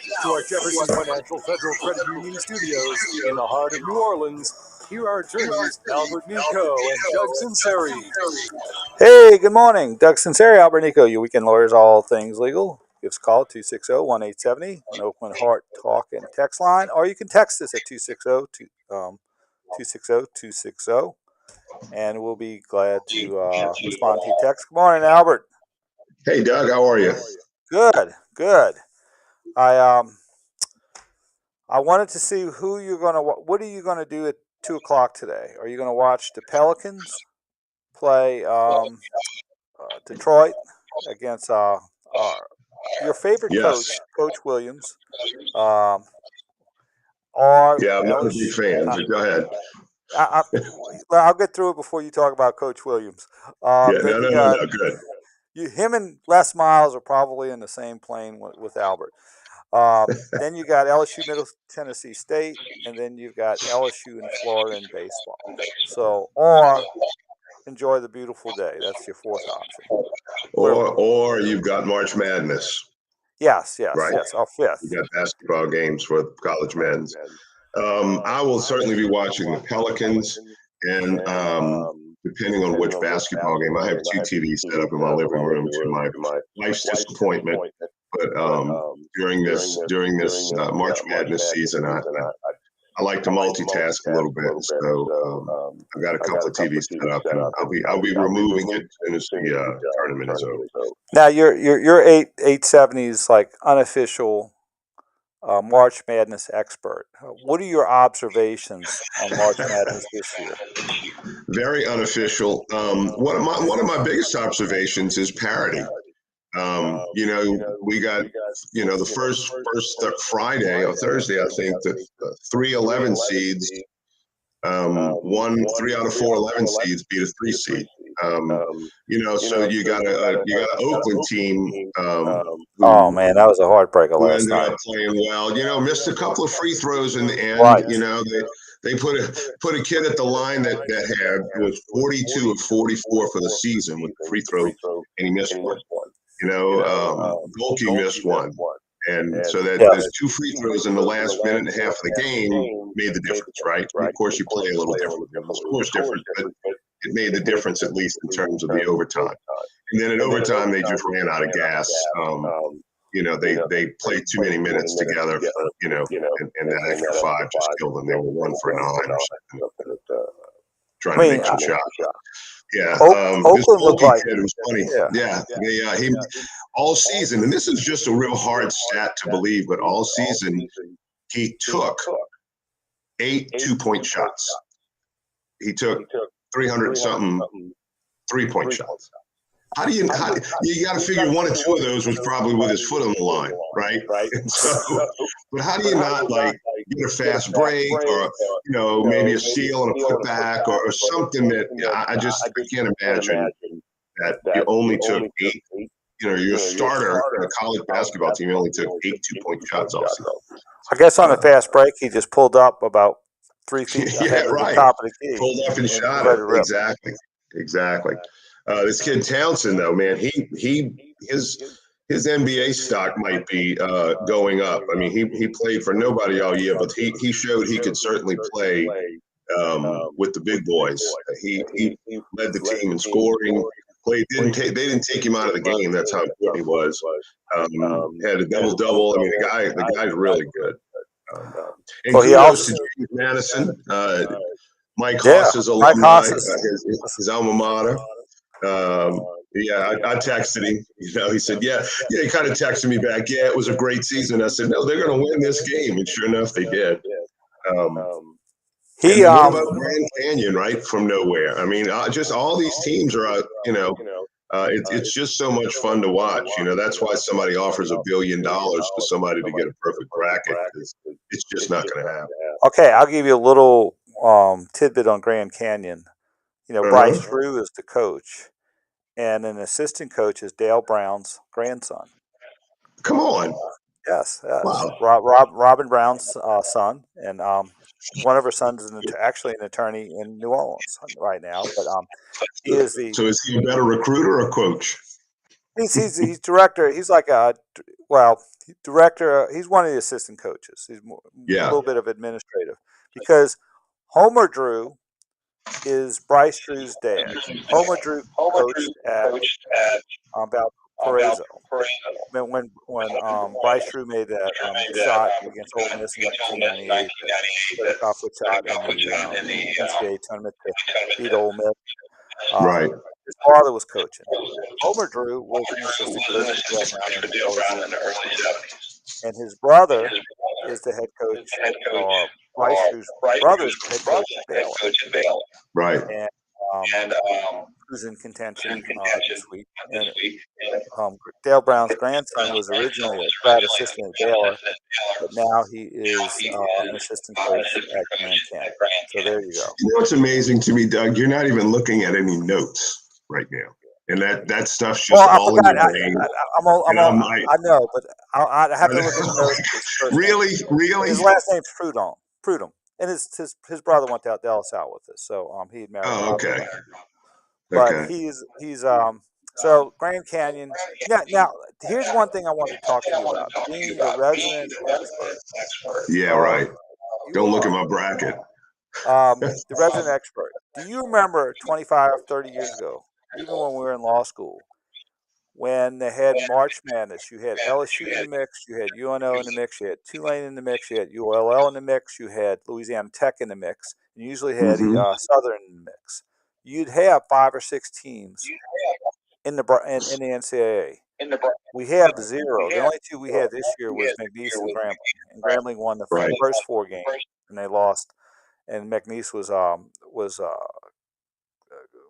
to our Jefferson Financial Federal Credit Union studios in the heart of New Orleans. Here are attorneys Albert Nicaud and Doug Sunseri. Hey, good morning. Doug Sunseri, Albert Nicaud, your weekend lawyers, all things legal. Give us a call, 260-1870, an Oakland Heart Talk and Text line, or you can text us at 260-260, and we'll be glad to respond to your text. Good morning, Albert. Hey, Doug, how are you? Good. I wanted to see who you're going to. What are you going to do at 2:00 today? Are you going to watch the Pelicans play Detroit against your favorite coach, Coach Williams? Or yeah, I'm not a big fan. But go ahead. I'll get through it before you talk about Coach Williams. No, good. Him and Les Miles are probably in the same plane with Albert. Then you got LSU, Middle Tennessee State, and then you've got LSU and Florida in baseball. So, or enjoy the beautiful day. That's your fourth option. Or you've got March Madness. Yes. Our fifth. You got basketball games for college men. I will certainly be watching the Pelicans, and depending on which basketball game, I have two TVs set up in my living room to my wife's disappointment. But during this March Madness season, I like to multitask a little bit. So I've got a couple of TVs set up, and I'll be removing it as soon as the tournament is over. Now your 870s like unofficial March Madness expert. What are your observations on March Madness this year? Very unofficial. One of my biggest observations is parity. We got, the first Friday or Thursday, I think, the 3-11 seeds, 3 out of 4 11 seeds beat a 3 seed. So you got an Oakland team. Oh man, that was a heartbreaker last ended night. up playing well. Missed a couple of free throws in the end. Right. They put a kid at the line that was 42 of 44 for the season with free throw, and he missed one. Golke missed one. And so those 2 free throws in the last minute and a half of the game made the difference, right? Of course, you play a little different. The score's different, but it made the difference, at least in terms of the overtime. And then in overtime, they just ran out of gas. They played too many minutes together, and that extra 5 just killed them. They were 1 for 9 or something, trying to make some shots. Yeah, this Golke kid was funny. He all season, and this is just a real hard stat to believe, but all season he took 8 2-point shots. He took 300 something 3-point shots. How do you got to figure 1 or 2 of those was probably with his foot on the line, right? And so, but how do you not get a fast break or maybe a steal and a putback or something that I can't imagine that you only took 8. Your starter in a college basketball team only took 8 2-point shots off season. I guess on a fast break, he just pulled up about 3 feet ahead of the top of the key. Pulled up and shot it. Exactly. This kid Townsend, though, man, his NBA stock might be going up. I mean, he played for nobody all year, but he showed he could certainly play with the big boys. He led the team in scoring. They didn't take him out of the game. That's how important he was. Had a double-double. I mean, the guy's really good. And kudos to James Madison, Mike Haas's alumni, his alma mater. I texted him. He said, he kind of texted me back. Yeah, it was a great season. I said, no, they're going to win this game, and sure enough, they did. What about Grand Canyon, right from nowhere? I mean, just all these teams are, it's just so much fun to watch. That's why somebody offers $1 billion to somebody to get a perfect bracket, because it's just not going to happen. Okay, I'll give you a little tidbit on Grand Canyon. Bryce Drew is the coach, and an assistant coach is Dale Brown's grandson. Come on. Yes. Wow. Robin Brown's son, and one of her sons is actually an attorney in New Orleans right now. But he is the. So is he a better recruiter or coach? He's director. He's like director. He's one of the assistant coaches. He's a Yeah. little bit of administrative because Homer Drew is Bryce Drew's dad. Homer Drew coached at Valparaiso. When Bryce Drew made that shot against Ole Miss in 1998, the Coughlin shot in the NCAA tournament to beat Ole Miss, Right. his father was coaching. Homer Drew was an assistant coach for Dale Brown in the early 70s. And his brother is the head coach, or Bryce Drew's brother is the head coach at Baylor. Right. And who's in contention this week. And Dale Brown's grandson was originally a grad assistant at Baylor, but now he is an assistant coach at Grand Canyon. So there you go. You know what's amazing to me, Doug? You're not even looking at any notes right now. And that stuff's just all in your brain. I know, but I have to look at the notes. Really? His last name's Prudhomme. And his brother went to Dallas out with us, so he had married. Oh, okay. But he's so Grand Canyon. Now here's one thing I wanted to talk to you about: being the resident expert. Yeah, right. Don't look at my bracket. The resident expert. Do you remember 25, 30 years ago, even when we were in law school, when they had March Madness? You had LSU in the mix, you had UNO in the mix, you had Tulane in the mix, you had ULL in the mix, you had Louisiana Tech in the mix, and you usually had Southern in the mix. You'd have 5 or 6 teams in the NCAA. We have 0. The only 2 we had this year was McNeese and Grambling. And Grambling won the first 4 games, and they lost. And McNeese was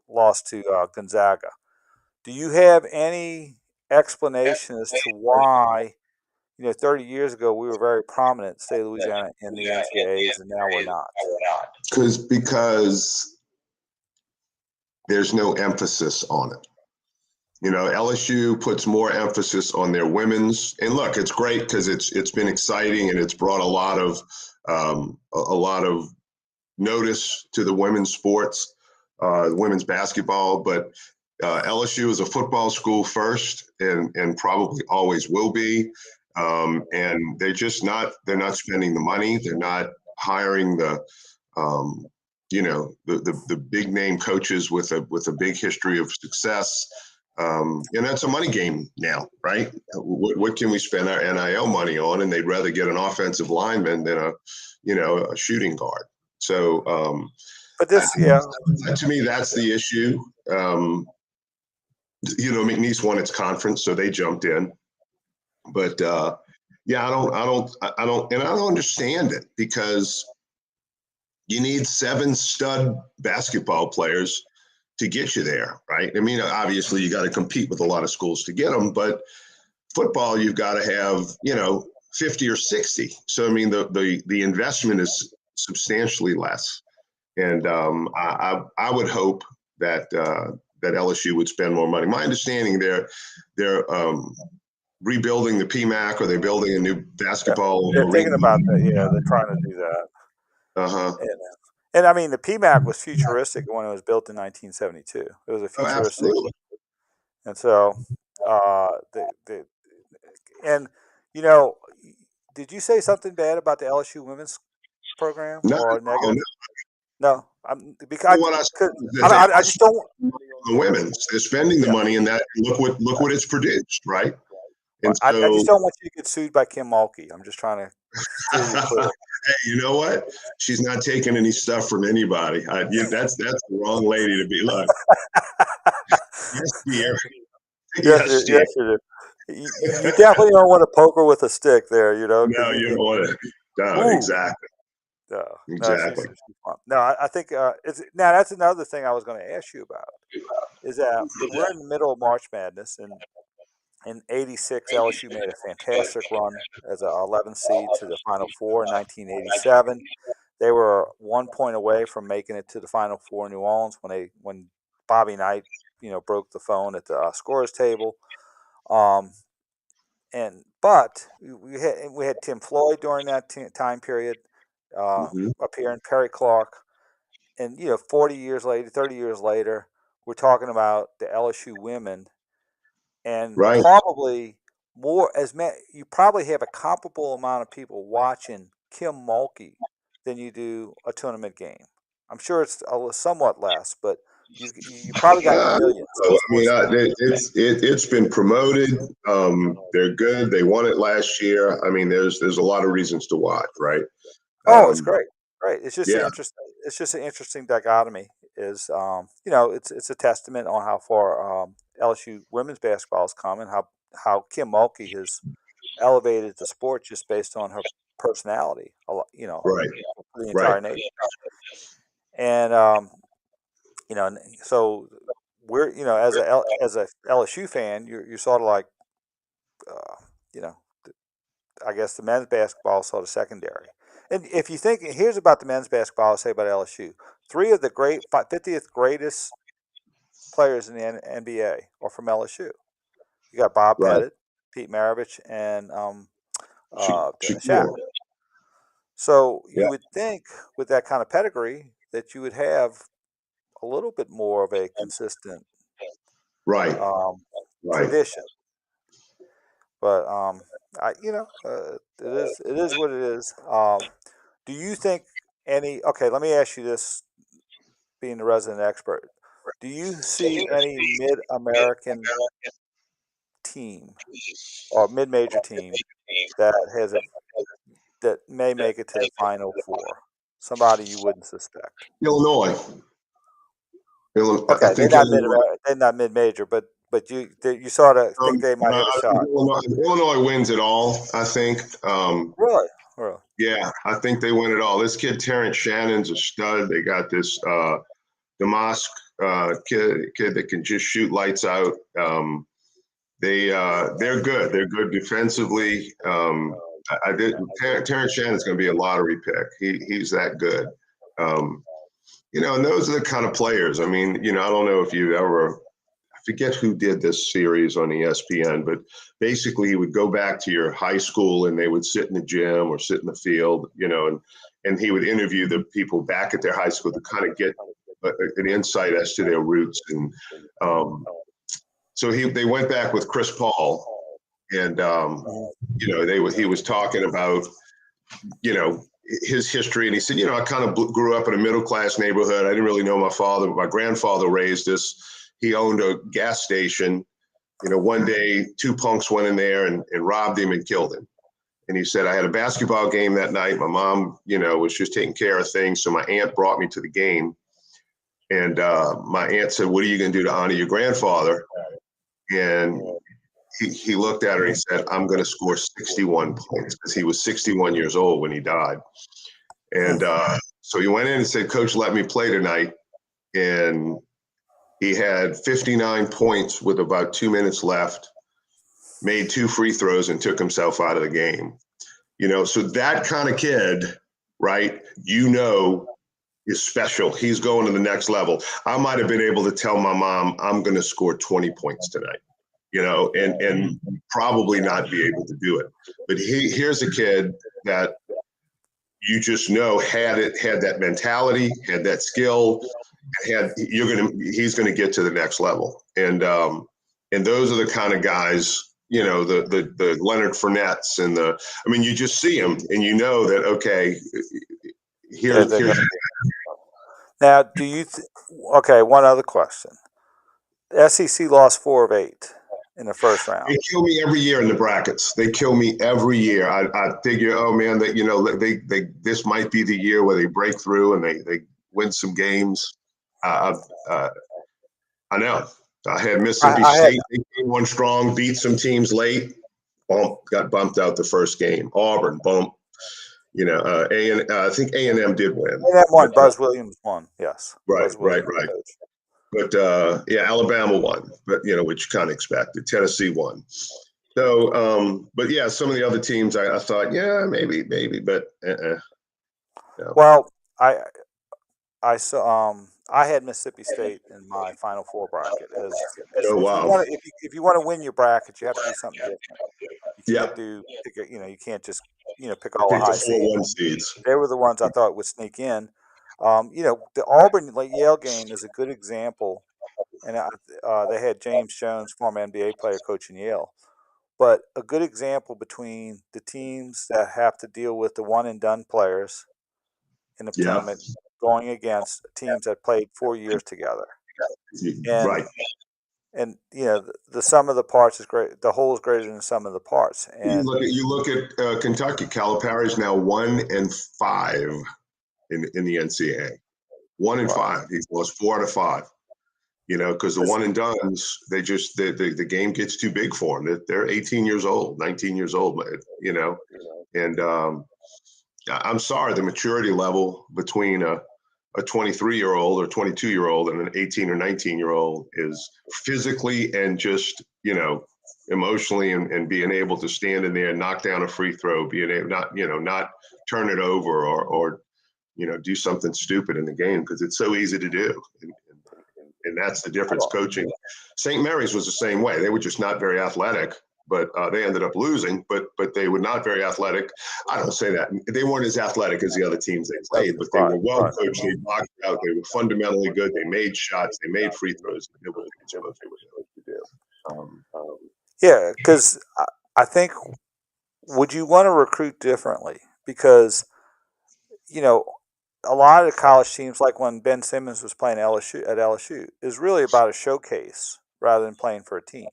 lost to Gonzaga. Do you have any explanation as to why, 30 years ago we were very prominent in the state of Louisiana in the NCAAs, and now we're not? Because there's no emphasis on it. LSU puts more emphasis on their women's, and look, it's great because it's been exciting and it's brought a lot of notice to the women's sports, women's basketball. But LSU is a football school first, and probably always will be. And they're not spending the money. They're not hiring the big name coaches with a big history of success. And that's a money game now, right? What can we spend our NIL money on? And they'd rather get an offensive lineman than a shooting guard. So, but to me, that's the issue. McNeese won its conference, so they jumped in. But I don't understand it, because you need 7 stud basketball players to get you there, right? I mean, obviously you got to compete with a lot of schools to get them, but football, you've got to have, 50 or 60. So, I mean, the investment is substantially less. And I would hope that LSU would spend more money. My understanding, they're rebuilding the PMAC, or they're building a new basketball. They're thinking about that. Yeah, they're trying to do that. And I mean, the PMAC was futuristic when it was built in 1972. It was a futuristic, and so did you say something bad about the LSU women's program or negative? No, because I just don't. The women, they're spending the money, and that look what it's produced, right? And I just don't want you to get sued by Kim Mulkey. I'm just trying to steer you clear. Hey, you know what? She's not taking any stuff from anybody. That's the wrong lady to be like. Yes, dear. Yes, dear. You definitely don't want to poke her with a stick there, No, you don't want to. No, exactly. No, exactly. No, I think now that's another thing I was going to ask you about, is that we're in the middle of March Madness, and in '86 LSU made a fantastic run as an 11th seed to the Final Four. In 1987, they were 1 point away from making it to the Final Four in New Orleans when Bobby Knight broke the phone at the scorers table. But we had Tim Floyd during that time period up here, and Perry Clark, and 40 years later, 30 years later, we're talking about the LSU women, and probably you probably have a comparable amount of people watching Kim Mulkey than you do a tournament game. I'm sure it's somewhat less, but you probably got millions in I mean, sports. it's been promoted. They're good. They won it last year. I mean, there's a lot of reasons to watch, right? Oh, it's great, great. Yeah, It's just an interesting dichotomy. Is it's a testament on how far LSU women's basketball has come and how Kim Mulkey has elevated the sport just based on her personality. right, For the right. entire nation. And so we're as a LSU fan, you're sort of like, uh, you know, I guess the men's basketball is sort of secondary. And if you think, here's about the men's basketball, I'll say about LSU. Three of the 50th greatest players in the NBA are from LSU. You got Bob Right. Pettit, Pete Maravich, and Shaq. Shakur. So you Yeah. would think with that kind of pedigree that you would have a little bit more of a consistent Right. Right. tradition. But it is what it is. Do you think any? Okay, let me ask you this, being the resident expert. Do you see any mid-American team or mid-major team that that may make it to the Final Four? Somebody you wouldn't suspect. Illinois. I Okay, think Illinois. they're not mid-major, but you sort of think they might have a I shot. think Illinois wins it all. I think. Really? Really? Yeah, I think they win it all. This kid Terrence Shannon's a stud. They got this Damask kid that can just shoot lights out. They're good. They're good defensively. I did. Terrence Shannon's going to be a lottery pick. He's that good. And those are the kind of players. I mean, I don't know if you ever. I forget who did this series on ESPN, but basically he would go back to your high school and they would sit in the gym or sit in the field, and he would interview the people back at their high school to kind of get an insight as to their roots. And so they went back with Chris Paul, and he was talking about his history, and he said, I kind of grew up in a middle class neighborhood. I didn't really know my father, but my grandfather raised us. He owned a gas station. One day, two punks went in there and robbed him and killed him. And he said, I had a basketball game that night. My mom, was just taking care of things. So my aunt brought me to the game. And my aunt said, what are you going to do to honor your grandfather? And he looked at her and he said, I'm going to score 61 points, because he was 61 years old when he died. And so he went in and said, Coach, let me play tonight. And he had 59 points with about 2 minutes left, made 2 free throws, and took himself out of the game. So that kind of kid, right, is special. He's going to the next level. I might have been able to tell my mom, I'm going to score 20 points tonight, and probably not be able to do it. But here's a kid that you just had that mentality, had that skill, he's going to get to the next level. And those are the kind of guys, the Leonard Fournettes you just see them and that, okay, here's now, okay, one other question. SEC lost 4 of 8 in the first round. They kill me every year in the brackets. They kill me every year. I figure, oh man, that this might be the year where they break through and they win some games. I know. I had Mississippi State. They came on strong, beat some teams late. Got bumped out the first game. Auburn, bump. I think A&M did win. A&M won. Buzz Williams won. Yes. Right. Right. But Alabama won. But which you kind of expected. Tennessee won. So, but yeah, some of the other teams, I thought, yeah, maybe, but. No. Well, I saw. I had Mississippi State in my Final Four bracket. Wow. If you want to win your bracket, you have to do something different. You can't you can't just pick all the high seeds. They were the ones I thought would sneak in. The Auburn Yale game is a good example, and they had James Jones, former NBA player, coaching Yale. But a good example between the teams that have to deal with the one and done players in the Yeah. tournament going against teams that played 4 years together. And Right. the sum of the parts is great. The whole is greater than the sum of the parts. And You look at Kentucky. Calipari's now 1-5 in the NCAA. 1-5. He's lost 4 out of 5. Because the one and dones, the game gets too big for them. They're 18 years old, 19 years old, and I'm sorry, the maturity level between a 23-year-old or 22-year-old and an 18 or 19-year-old is physically and just, emotionally and being able to stand in there and knock down a free throw, being able not turn it over or do something stupid in the game because it's so easy to do. And that's the difference. Coaching St. Mary's was the same way. They were just not very athletic, but they ended up losing. But they were not very athletic. I don't say that. They weren't as athletic as the other teams they played, but they were well coached. They blocked out. They were fundamentally good. They made shots. They made free throws. They did what they were supposed to do. Yeah, because I think, would you want to recruit differently? Because, a lot of the college teams, like when Ben Simmons was playing at LSU, is really about a showcase rather than playing for a team.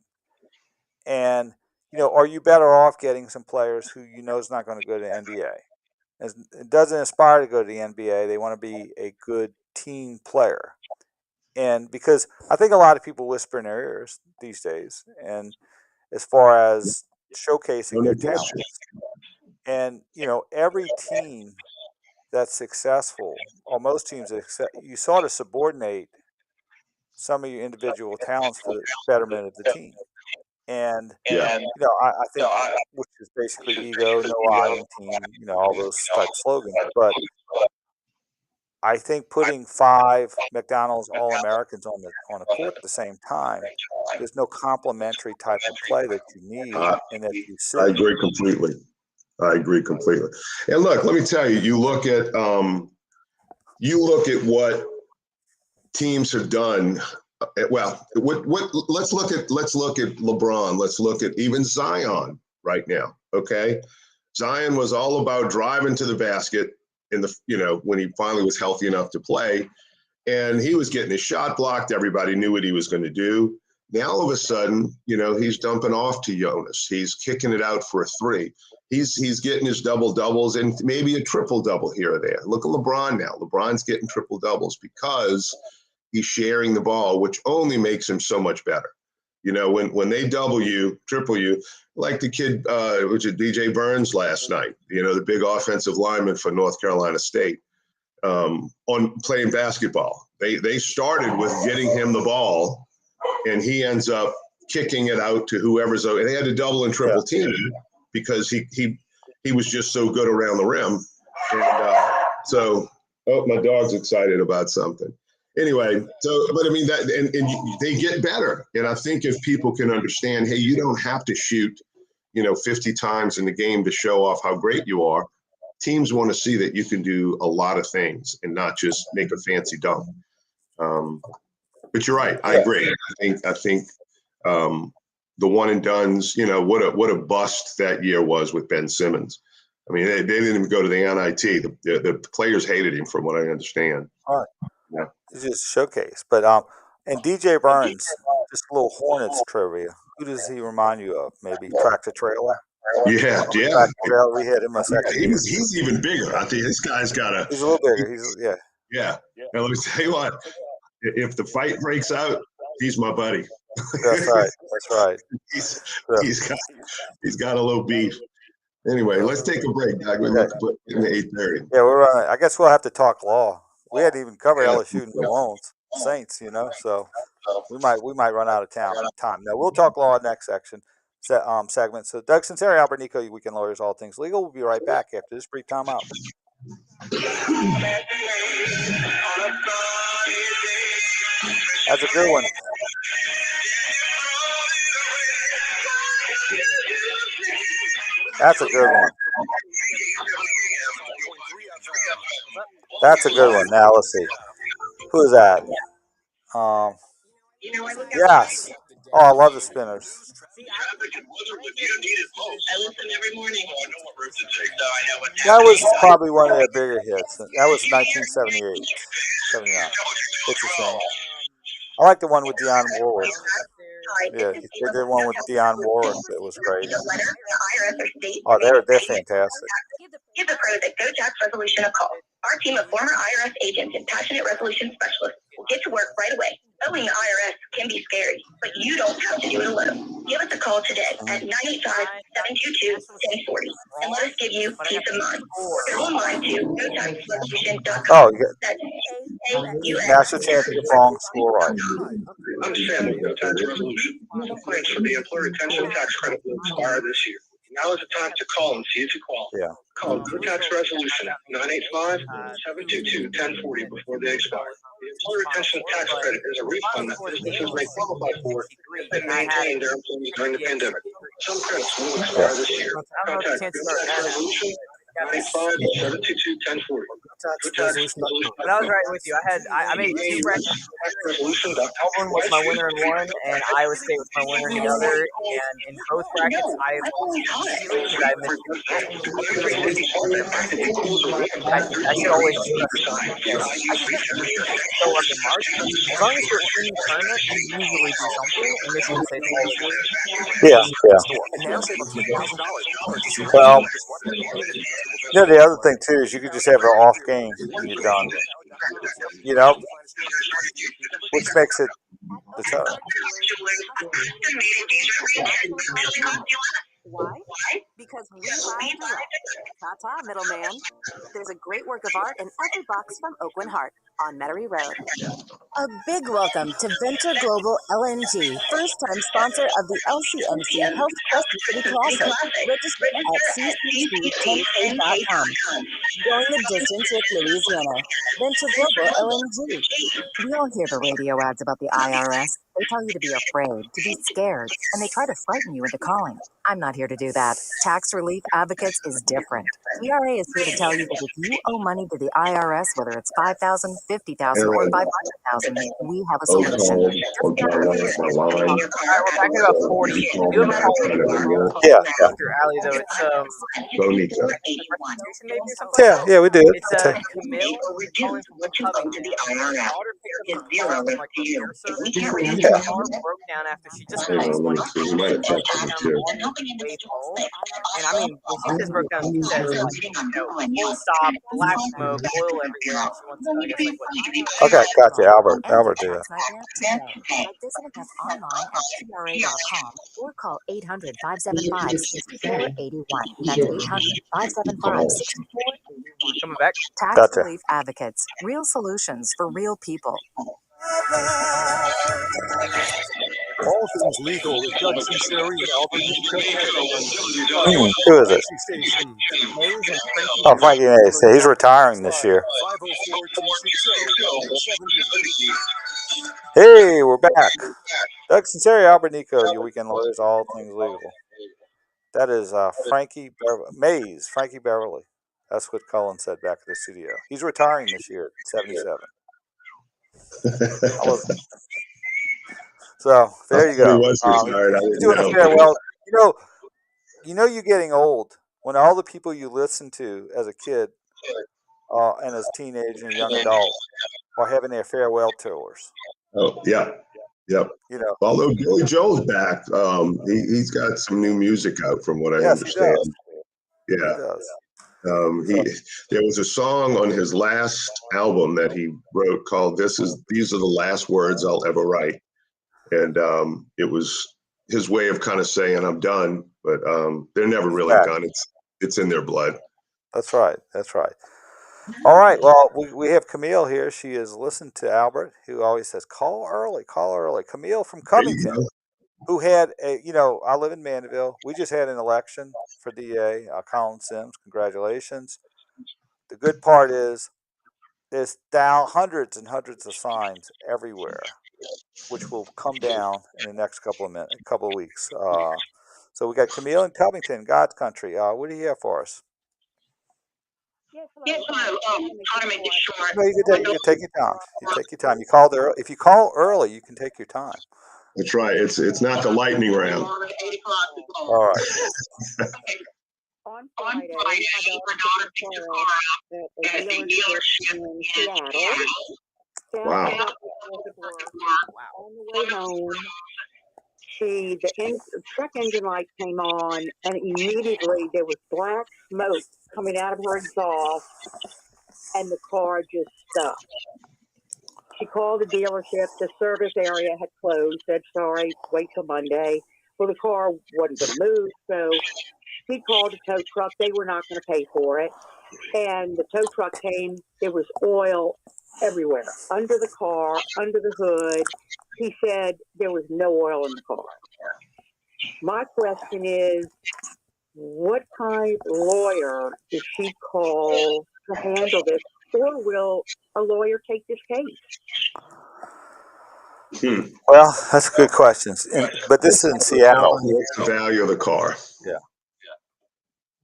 And, are you better off getting some players who is not going to go to the NBA? It doesn't aspire to go to the NBA. They want to be a good team player. And because I think a lot of people whisper in their ears these days, and as far as showcasing their talents. And, every team that's successful, or most teams, you sort of subordinate some of your individual talents for the betterment of the team. And, I think, which is basically ego, no I in team, all those type slogans. But I think putting 5 McDonald's All-Americans on a court at the same time, there's no complementary type of play that you need and that you see. I agree completely. And look, let me tell you, you look at what teams have done. Well, let's look at LeBron. Let's look at even Zion right now. Okay, Zion was all about driving to the basket when he finally was healthy enough to play, and he was getting his shot blocked. Everybody knew what he was going to do. Now all of a sudden, he's dumping off to Jonas. He's kicking it out for a 3. He's getting his double doubles and maybe a triple double here or there. Look at LeBron now. LeBron's getting triple doubles because he's sharing the ball, which only makes him so much better. When they double you, triple you, like the kid, which is DJ Burns last night, the big offensive lineman for North Carolina State, on playing basketball. They started with getting him the ball, and he ends up kicking it out to whoever's. And they had to double and triple team him because he was just so good around the rim. And my dog's excited about something. Anyway, but I mean that, and they get better. And I think if people can understand, hey, you don't have to shoot, 50 times in the game to show off how great you are. Teams want to see that you can do a lot of things and not just make a fancy dunk. But you're right. I agree. I think the one and dones, what a bust that year was with Ben Simmons. I mean, they didn't even go to the NIT. The players hated him, from what I understand. All right. Yeah. It's just a showcase. But and DJ Burns, just a little Hornets trivia. Who does he remind you of? Maybe Tractor Trailer? Yeah. Tractor Trailer, we had him a second year. He's even bigger. I think this guy's got a. He's a little bigger. Yeah. Now let me tell you what. If the fight breaks out, he's my buddy. That's right. He's got a little beef. Anyway, let's take a break, Doug. We're in the 8:30. Yeah, we're running. I guess we'll have to talk law. We hadn't even covered LSU and New Orleans Saints, so we might run out of time. Now we'll talk law next segment. So Doug Sunseri, Albert Nicaud, Weekend Lawyers, all things legal. We'll be right back after this brief time out. That's a good one. That's a good one. That's a good one. Now let's see. Who is that? Yes. Oh, I love the Spinners. Traffic and weather with you needed most. I listen every morning. Oh, I know what route to take. Now I know what That was happening. probably one of their bigger hits. That was 1978, 79. It's a shame. I like the one with Dionne Warwick. Yeah, they did one with Dionne Warwick that was great. Oh, they're fantastic. Give the pros at Go Tax Resolution a call. Our team of former IRS agents and passionate resolution specialists will get to work right away. Owing the IRS can be scary, but you don't have to do it alone. Give us a call today at 985-722-1040 and let us give you peace of mind. Or go online to gotaxresolution.com. Oh, you got master chance to get wrong, school right. I'm Sam with Go Tax Resolution. Complaints for the employer retention tax credit will expire this year. Now is the time to call and see if you qualify. Yeah. Call Go Tax Resolution at 985-722-1040 before they expire. The employer retention tax credit is a refund that businesses may qualify for if they maintain their employees during the pandemic. Some credits will expire this year. Contact Go Tax Resolution 985-722-1040. But I was right with you. I made two brackets. Melbourne was my winner in one, and Iowa State was my winner in the other. And in both brackets, I missed. I should always trust. I should go up in March. As long as you're in the tournament, you usually do something. In Michigan State, always. Yeah. Well, the other thing too is you could just have an off game and you're done. Which makes it the tough. Why? Because we buy direct. Ta-ta, middleman. There's a great work of art in every box from Oakland Heart on Metairie Road. A big welcome to Venture Global LNG, first-time sponsor of the LCMC Health Quest City Classic. Register at ccc10k.com. Going the distance with Louisiana. Venture Global LNG. We all hear the radio ads about the IRS. They tell you to be afraid, to be scared, and they try to frighten you into calling. I'm not here to do that. Tax Relief Advocates is different. TRA is here to tell you that if you owe money to the IRS, whether it's $5,000, $50,000, or $500,000, we have a solution. We're back at about 40. You have a call Yeah. Dr. Alley, though. It's maybe or something. Yeah, we do. It's Camille calling from Covington. Her daughter picked up the car from like the air service. Her car broke down after she just finished on the way home. And I mean, when she says broke down, she says full stop, black smoke, oil everywhere. She wants to know, I guess, like what. Okay, gotcha, Albert. Albert did it. Visit us online at TRA.com or call 800-575-6481. That's 800-575-6481. Coming back. Tax Gotcha. Relief Advocates. Real solutions for real people. All things legal with Doug Sunseri and Albert Nicaud. Who is it? Oh, Frankie Mays. He's retiring this year. Hey, we're back. Doug Sunseri, Albert Nicaud, your weekend lawyers, all things legal. That is Frankie Mays, Frankie Beverly. That's what Cullen said back at the studio. He's retiring this year at 77. So there you go. He's doing a farewell. You're getting old when all the people you listened to as a kid and as a teenager and young adult are having their farewell tours. Oh yeah, yep. Although Billy Joel's back, he's got some new music out, from what I understand. He does. Yeah. There was a song on his last album that he wrote called "These Are the Last Words I'll Ever Write," and it was his way of kind of saying I'm done, but they're never really done. It's in their blood. That's right. All right. Well, we have Camille here. She has listened to Albert, who always says, call early. Camille from Covington, who had I live in Mandeville. We just had an election for DA, Colin Sims. Congratulations. The good part is there's hundreds and hundreds of signs everywhere, which will come down in the next couple of weeks. So we got Camille in Covington, God's country. What do you have for us? Yes, hello. How to make it short. No, you can take your time. You call there. If you call early, you can take your time. That's right. It's not the lightning round. All right. On Friday, my daughter picked her car up at a dealership in Seattle. Wow. On the way home, the check engine light came on, and immediately there was black smoke coming out of her exhaust, and the car just stopped. She called the dealership. The service area had closed, said, sorry, wait till Monday. Well, the car wasn't going to move, so she called a tow truck. They were not going to pay for it. And the tow truck came. There was oil everywhere, under the car, under the hood. He said there was no oil in the car. My question is, what kind of lawyer does she call to handle this? Or will a lawyer take this case? Well, that's a good question. But this is in Seattle. What's the value of the car? Yeah.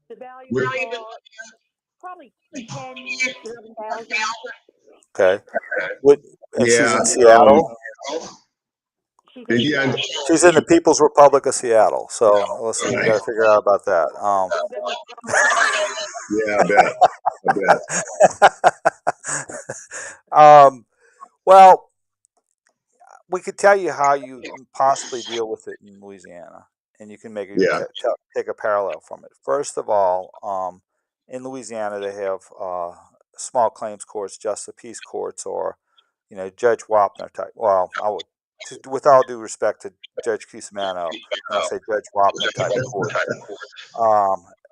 The value of the car, probably 10, 11,000. Okay. She's in Seattle? She's in the People's Republic of Seattle. So listen, we got to figure out about that. Yeah, I bet. Well, we could tell you how you possibly deal with it in Louisiana, and you can make take a parallel from it. First of all, in Louisiana, they have small claims courts, just the peace courts, or Judge Wapner type. Well, with all due respect to Judge Cusimano, when I say Judge Wapner type of court,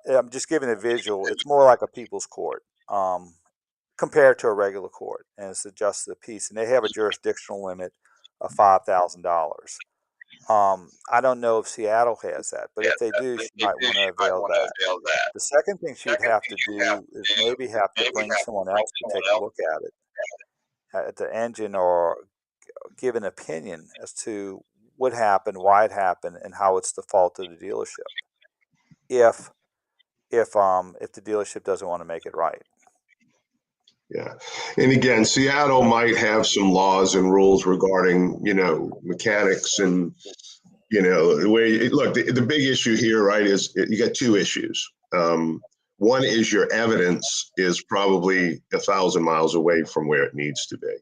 I'm just giving a visual. It's more like a people's court. Compared to a regular court, and it's a justice of the peace, and they have a jurisdictional limit of $5,000. I don't know if Seattle has that, but if they do, she might want to avail that. The second thing she would have to do is maybe have to bring someone else to take a look at it, at the engine, or give an opinion as to what happened, why it happened, and how it's the fault of the dealership. If the dealership doesn't want to make it right. Yeah. And again, Seattle might have some laws and rules regarding, mechanics and, the way, look, the big issue here, right, is you got two issues. One is your evidence is probably 1,000 miles away from where it needs to be,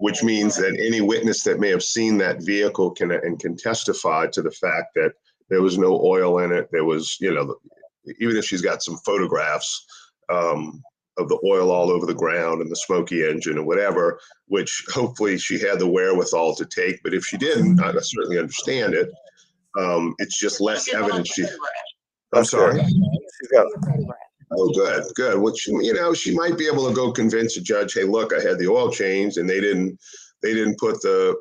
which means that any witness that may have seen that vehicle can testify to the fact that there was no oil in it. There was, even if she's got some photographs, of the oil all over the ground and the smoky engine and whatever, which hopefully she had the wherewithal to take. But if she didn't, I certainly understand it. It's just less evidence. I'm sorry. Oh, good. Which, she might be able to go convince a judge, hey, look, I had the oil changed and they didn't put the,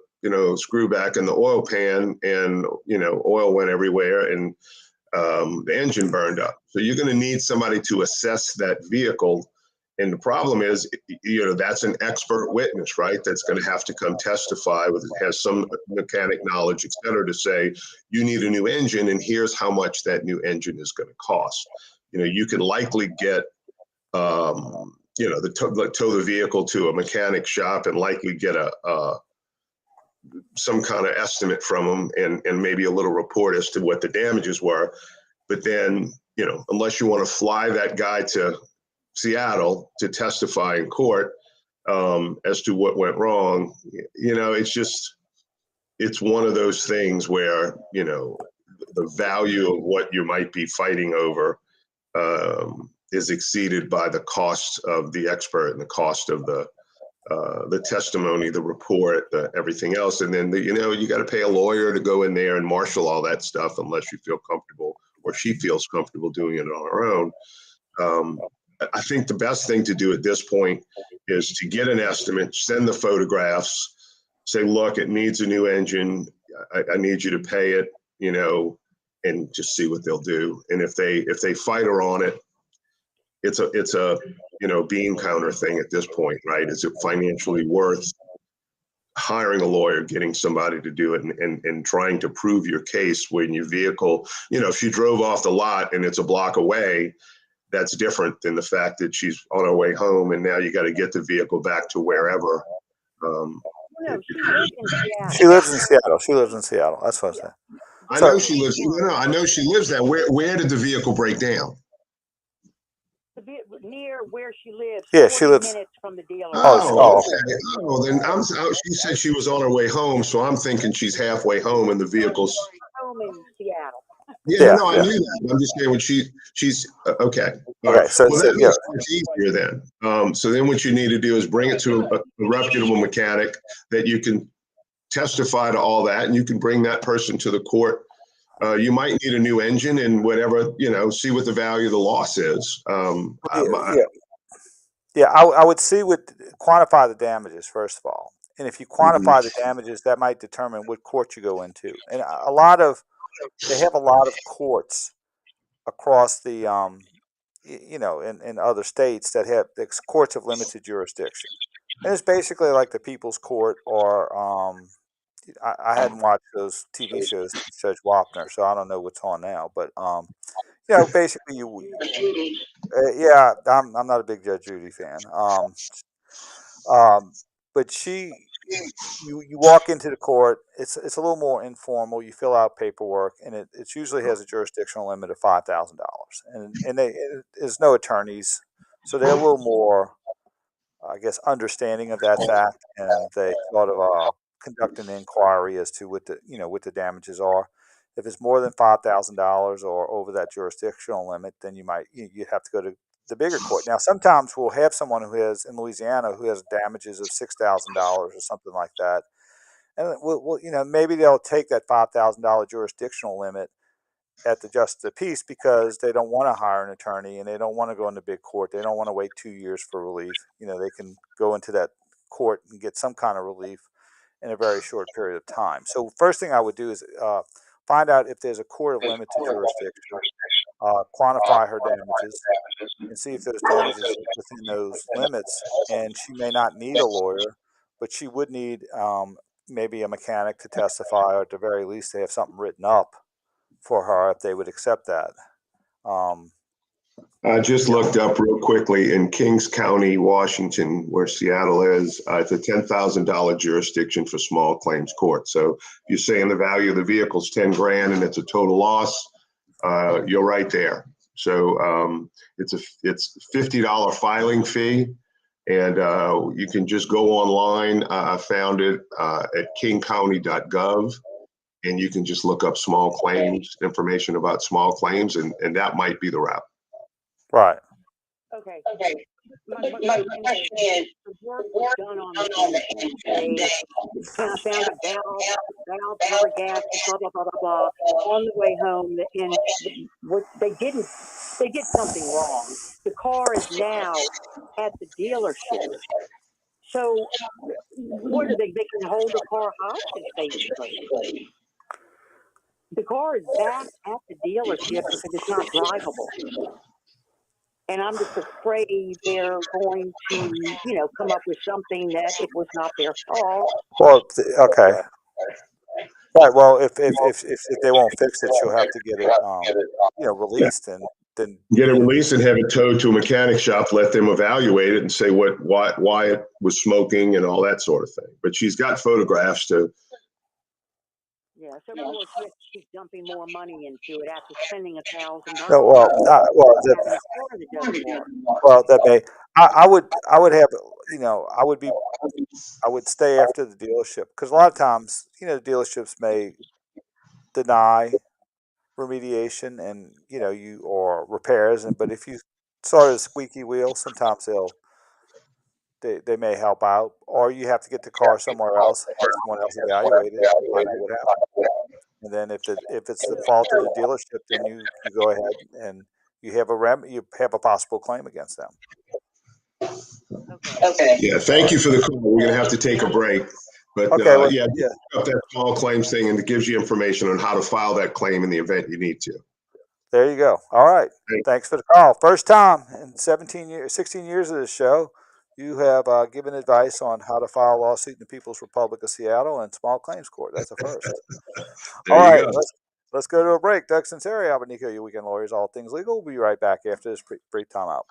screw back in the oil pan, and, oil went everywhere and the engine burned up. So you're going to need somebody to assess that vehicle. And the problem is, that's an expert witness, right? That's going to have to come testify has some mechanic knowledge, et cetera, to say, you need a new engine and here's how much that new engine is going to cost. You can likely get, tow the vehicle to a mechanic shop and likely get some kind of estimate from them and maybe a little report as to what the damages were. But then, unless you want to fly that guy to Seattle to testify in court as to what went wrong, it's one of those things where, the value of what you might be fighting over is exceeded by the cost of the expert and the cost of the testimony, the report, everything else. And then, you got to pay a lawyer to go in there and marshal all that stuff unless you feel comfortable or she feels comfortable doing it on her own. I think the best thing to do at this point is to get an estimate, send the photographs, say, look, it needs a new engine. I need you to pay it, and just see what they'll do. And if they fight her on it, it's a bean counter thing at this point, right? Is it financially worth hiring a lawyer, getting somebody to do it and trying to prove your case when your vehicle, if she drove off the lot and it's a block away, that's different than the fact that she's on her way home and now you got to get the vehicle back to wherever. no, she lives in Seattle. She lives in Seattle. She lives in Seattle. That's what I said. I So know she lives. No, I know she lives there. Where did the vehicle break down? A bit near where she lives. yeah, she 40 lives. minutes from the dealer. Oh, okay. Oh, then she said she was on her way home, so I'm thinking she's halfway home and the vehicle's. Home in Seattle. Yeah, Yeah, no, I yeah. knew that. I'm just saying when she's okay. Okay, so Well, so that yeah, makes it easier then. So then what you need to do is bring it to a reputable mechanic that you can testify to all that, and you can bring that person to the court. You might need a new engine and whatever, see what the value of the loss is. yeah. Yeah, I would see quantify the damages first of all, and if you quantify the damages, that might determine what court you go into. And they have a lot of courts across the in other states that have the courts of limited jurisdiction, and it's basically like the People's Court or I hadn't watched those TV shows since Judge Wapner, so I don't know what's on now, but basically yeah, I'm not a big Judge Judy fan. Um, but you walk into the court. It's a little more informal. You fill out paperwork, and it usually has a jurisdictional limit of $5,000, there's no attorneys, so they're a little more, I guess, understanding of that fact, and they sort of conduct an inquiry as to what the damages are. If it's more than $5,000 or over that jurisdictional limit, then you have to go to the bigger court. Now, sometimes we'll have someone who has in Louisiana who has damages of $6,000 or something like that, and maybe they'll take that $5,000 jurisdictional limit at the justice of the peace because they don't want to hire an attorney and they don't want to go into big court. They don't want to wait 2 years for relief. They can go into that court and get some kind of relief in a very short period of time. So first thing I would do is find out if there's a court of limited jurisdiction, quantify her damages, and see if those damages are within those limits. And she may not need a lawyer, but she would need maybe a mechanic to testify, or at the very least, they have something written up for her if they would accept that. I just looked up real quickly in Kings County, Washington, where Seattle is. It's a $10,000 jurisdiction for small claims court. So if you're saying the value of the vehicle is 10 grand and it's a total loss, you're right there. So it's $50 filing fee, and you can just go online. I found it at kingcounty.gov. And you can just look up small claims, information about small claims, and that might be the route. Right. Okay. My question is, the work was done on the engine. They found a valve, power gas, blah, blah, blah, blah, blah, on the way home. And what they did something wrong. The car is now at the dealership. So what are they can hold the car hostage, basically? The car is back at the dealership because it's not drivable. And I'm just afraid they're going to, come up with something that it was not their fault. Well, okay. Right. Well, if they won't fix it, she'll have to get it, released, and then get it released and have it towed to a mechanic shop. Let them evaluate it and say why it was smoking and all that sort of thing. But she's got photographs to. Yeah, so of course she's dumping more money into it after spending $1,000. No, that may. I would have, I would stay after the dealership, because a lot of times, the dealerships may deny remediation and or repairs, but if you sort of squeaky wheel, sometimes they may help out, or you have to get the car somewhere else, have someone else evaluate it, find out what happened. And then if it's the fault of the dealership, then you go ahead and you have a possible claim against them. Okay. Yeah, thank you for the call. We're going to have to take a break. But up that small claims thing, and it gives you information on how to file that claim in the event you need to. There you go. All right. Thanks for the call. First time in 16 years of this show, you have given advice on how to file a lawsuit in the People's Republic of Seattle and small claims court. That's a first. All right. Let's go to a break. Doug Sunseri, Albert Nicaud, your weekend lawyers, all things legal. We'll be right back after this brief timeout.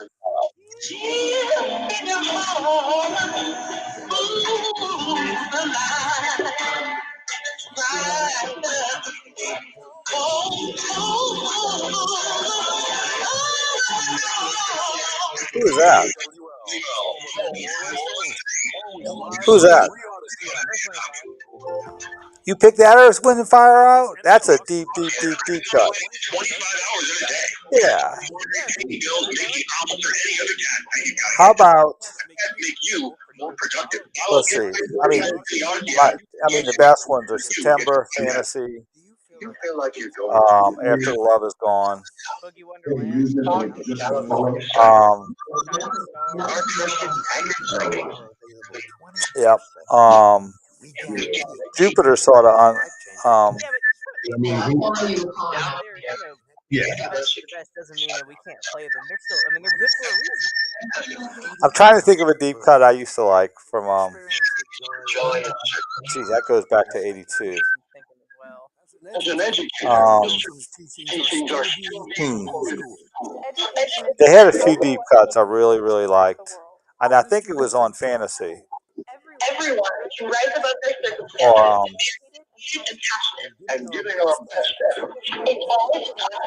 Who is that? Who's that? You picked that Earth, Wind, and Fire out? That's a deep cut. 25 hours in a day. Yeah. Mickey, Albert, or any other cat. How about? Make you more productive. Let's see. I mean, the best ones are September, Fantasy. You feel like you're After the Love is Gone. Boogie Wonderland. Yep. Jupiter sort of on. Yeah. The best doesn't mean that we can't play them. They're still, I mean, they're good for a reason. I'm trying to think of a deep cut I used to like from. Geez, that goes back to '82. As an educator, They had a few deep cuts I really, really liked, and I think it was on Fantasy. Everyone can write about their circumstances. and giving our best effort. It's always possible.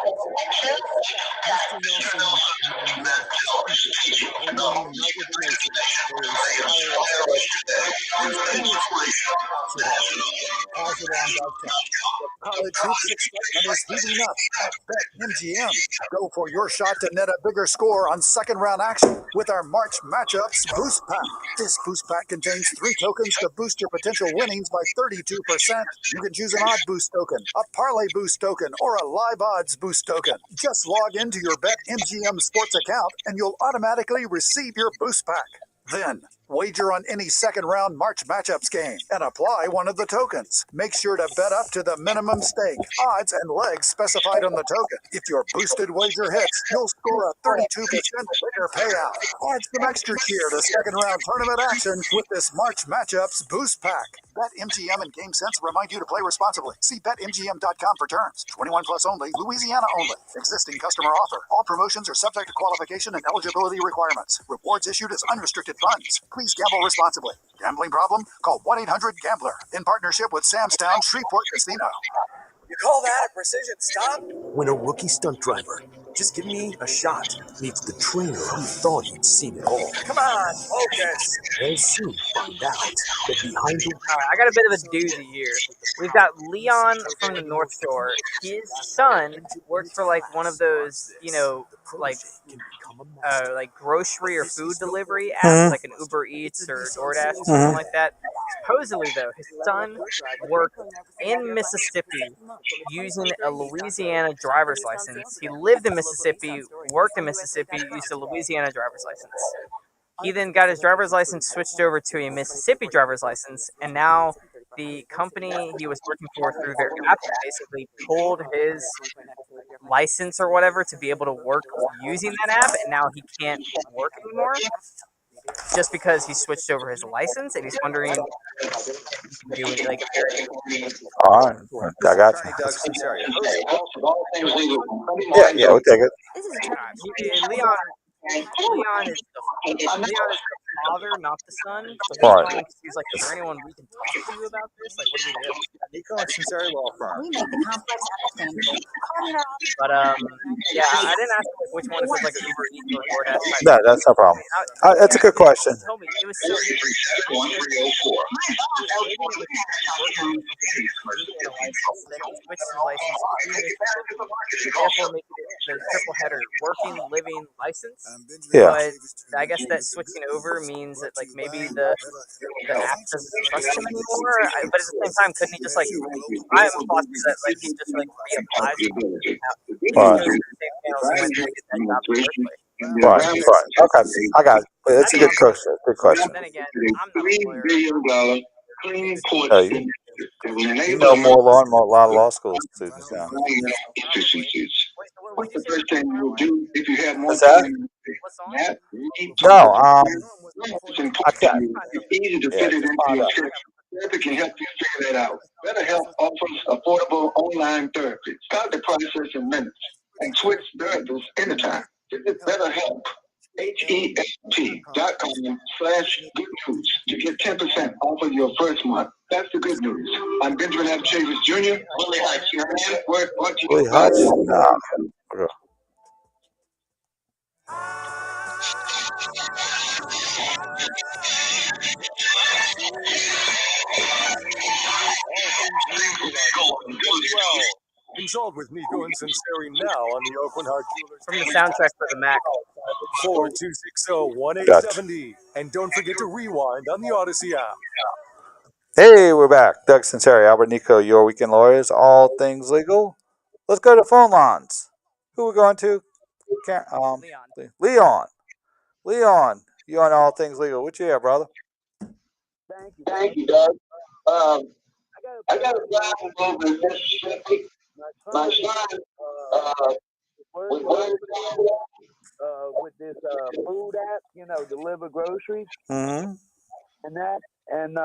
College hoops excitement is heating up at BetMGM. Go for your shot to net a bigger score on second round action with our March Matchups Boost Pack. This Boost Pack contains 3 tokens to boost your potential winnings by 32%. You can choose an odd boost token, a parlay boost token, or a live odds boost token. Just log into your BetMGM Sports account and you'll automatically receive your Boost Pack. Then, wager on any second-round March Matchups game and apply one of the tokens. Make sure to bet up to the minimum stake, odds, and legs specified on the token. If your boosted wager hits, you'll score a 32% bigger payout. Add some extra cheer to second-round tournament action with this March Matchups Boost Pack. BetMGM and GameSense remind you to play responsibly. See BetMGM.com for terms. 21 plus only, Louisiana only. Existing customer offer. All promotions are subject to qualification and eligibility requirements. Rewards issued as unrestricted funds. Please gamble responsibly. Gambling problem? Call 1-800-GAMBLER. In partnership with Samstown Shreveport Casino. You call that a precision stop? When a rookie stunt driver, just give me a shot, meets the trainer who thought he'd seen it all. Come on, focus. They'll soon find out that behind the... All right, I got a bit of a doozy here. We've got Leon from the North Shore. His son works for like one of those, like grocery or food delivery apps, like an Uber Eats or DoorDash or something like that. Supposedly, though, his son worked in Mississippi using a Louisiana driver's license. He lived in Mississippi, worked in Mississippi, used a Louisiana driver's license. He then got his driver's license switched over to a Mississippi driver's license, and now the company he was working for through their app basically pulled his license or whatever to be able to work using that app, and now he can't work anymore just because he switched over his license, and he's wondering doing like all right, I got you. Yeah, we'll take it. Leon is the father, not the son. So Right. He's like, is there anyone we can talk to about this? Like, what do we do? Nico and Sunseri Law Firm. We make the complex understandable. But yeah, I didn't ask which one is like an Uber Eats or DoorDash. No, that's no problem. That's a good question. He told me it was so. Therefore, making it the triple header, working, living, license. Yeah. But I guess that switching over means that like maybe the app doesn't trust him anymore. But at the same time, couldn't he just like? I have thought that like he just like reapplies. Right. Okay, I got it. It's a good question. Good question. Then again, I'm not a lawyer. You know more law and a lot of law school students now. What's the first thing you would do if you had more What's that? time? No, It's easy to fit it into your schedule. Therapy can help you figure that out. BetterHelp offers affordable online therapy. Start the process in minutes and switch therapists anytime. Visit BetterHelp, HELP.com/good news to get 10% off of your first month. That's the good news. I'm Benjamin F. Chavis Jr. Willie Hutch. Willie Hutch? No. Consult with Nico and Sunseri now on the Oakland Heart Jewelers. From the soundtrack for the Mac. 4260-1870. And don't forget to rewind on the Odyssey app. Hey, we're back. Doug Sunseri, Albert Nicaud, your weekend lawyers, all things legal. Let's go to phone lines. Who are we going to? Leon. Leon, you on all things legal. What you have, brother? Thank you, Doug. I got a guy over in Mississippi. My son was working with this food app, deliver groceries Mm-hmm. and that, and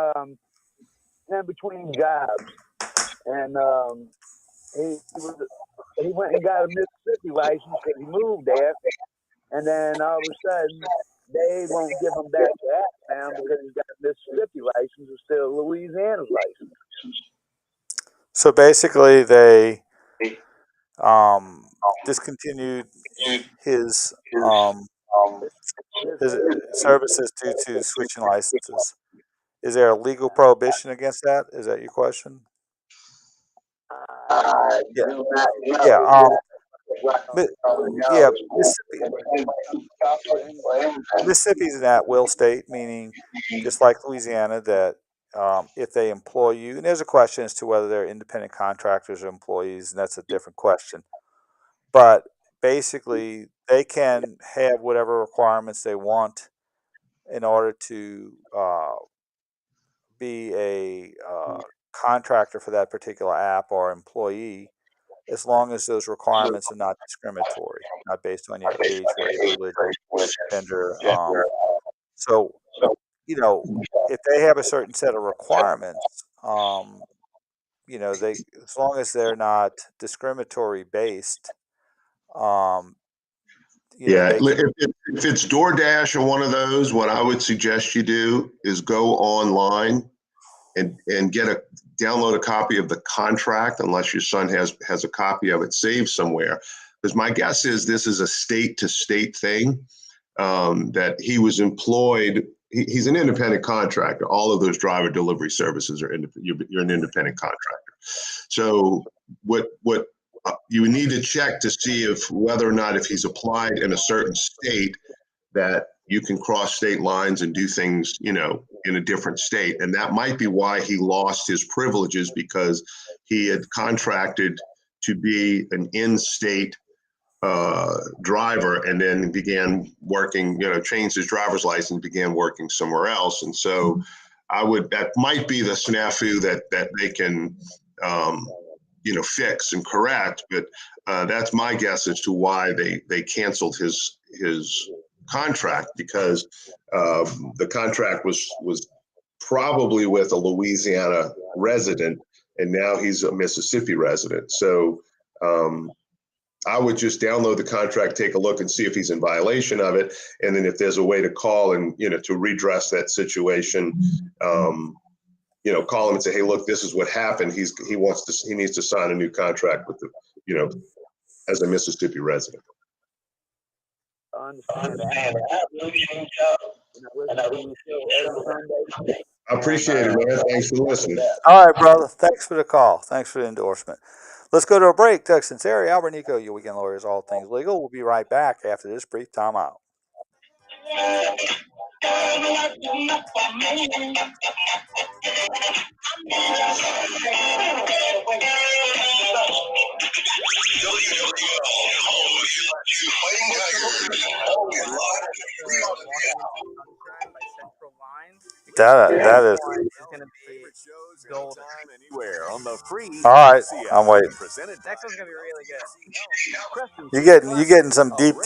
in between jobs, and he went and got a Mississippi license because he moved there, and then all of a sudden they won't give him back the app now because he's got a Mississippi license instead of Louisiana's license. So basically, they discontinued his services due to switching licenses. Is there a legal prohibition against that? Is that your question? Mississippi's an at-will state, meaning just like Louisiana, that if they employ you, and there's a question as to whether they're independent contractors or employees, and that's a different question. But basically, they can have whatever requirements they want in order to be a contractor for that particular app or employee, as long as those requirements are not discriminatory, not based on your age, race, religion, gender. So, if they have a certain set of requirements, they, as long as they're not discriminatory based, if it's DoorDash or one of those, what I would suggest you do is go online and download a copy of the contract, unless your son has a copy of it saved somewhere. Because my guess is this is a state to state thing, that he was employed. He's an independent contractor. All of those driver delivery services are you're an independent contractor. So what you need to check to see whether or not if he's applied in a certain state that you can cross state lines and do things, in a different state. And that might be why he lost his privileges, because he had contracted to be an in-state driver and then began working, changed his driver's license, began working somewhere else. And so that might be the snafu that they can, fix and correct. But that's my guess as to why they canceled his contract, because the contract was probably with a Louisiana resident, and now he's a Mississippi resident. So I would just download the contract, take a look and see if he's in violation of it. And then if there's a way to call and, to redress that situation, call him and say, hey, look, this is what happened. He needs to sign a new contract with as a Mississippi resident. I understand that. I appreciate it, man. Thanks for listening. All right, brother. Thanks for the call. Thanks for the endorsement. Let's go to a break. Doug Sunseri, Albert Nicaud, your weekend lawyers, all things legal. We'll be right back after this brief timeout. That is going to be gold. Anywhere on the free. All right, I'm waiting. Next one's going to be really good. You getting some deep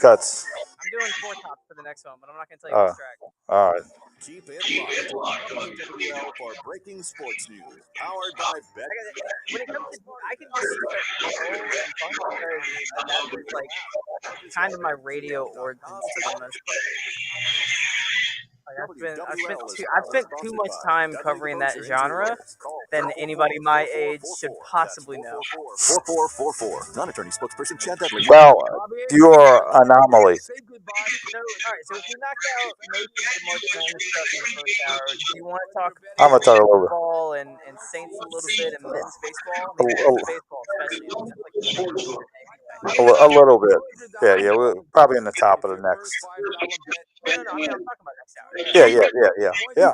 cuts. I'm doing four tops for the next one, but I'm not gonna tell you which track. All right. Keep it locked. WWL for breaking sports news, powered by Bet. When it comes to, I can just use that control and fun because that was like kind of my radio origins to the most part. Like I've spent too much time covering that genre than anybody my age should possibly know. 4444. Non-attorney spokesperson Chad Dudley. Well, you're anomaly. So, all right. So if we knocked out most of the March Madness stuff in the first hour, do you want to talk I'm gonna talk a little bit. football and Saints a little bit and men's baseball? I mean, men's baseball especially. That's like A little bit. Yeah. We're probably in the top of the next. No, I mean, I'm talking about next hour. Yeah.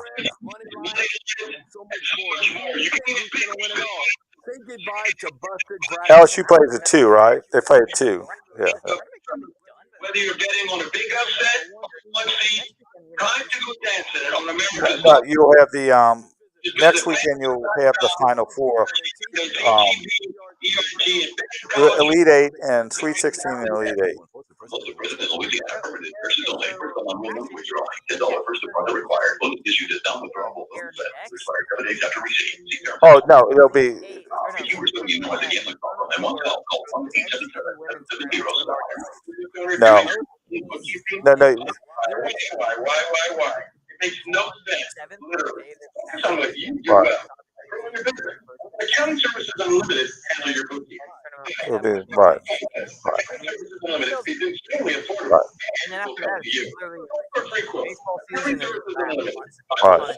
Say goodbye to busted LSU plays at 2, right? They play at 2. Yeah. Whether you're betting on a big upset or one seed, time to go dancing on the But you'll have the next weekend. You'll have the Final Four, Elite 8 and Sweet 16 and Elite 8. Oh no, it'll be. No. Why? It makes no sense. Right. Accounting Services Unlimited handle your bookie. It'll be right. It's extremely affordable. Right. And then after that, it's literally baseball season and Right.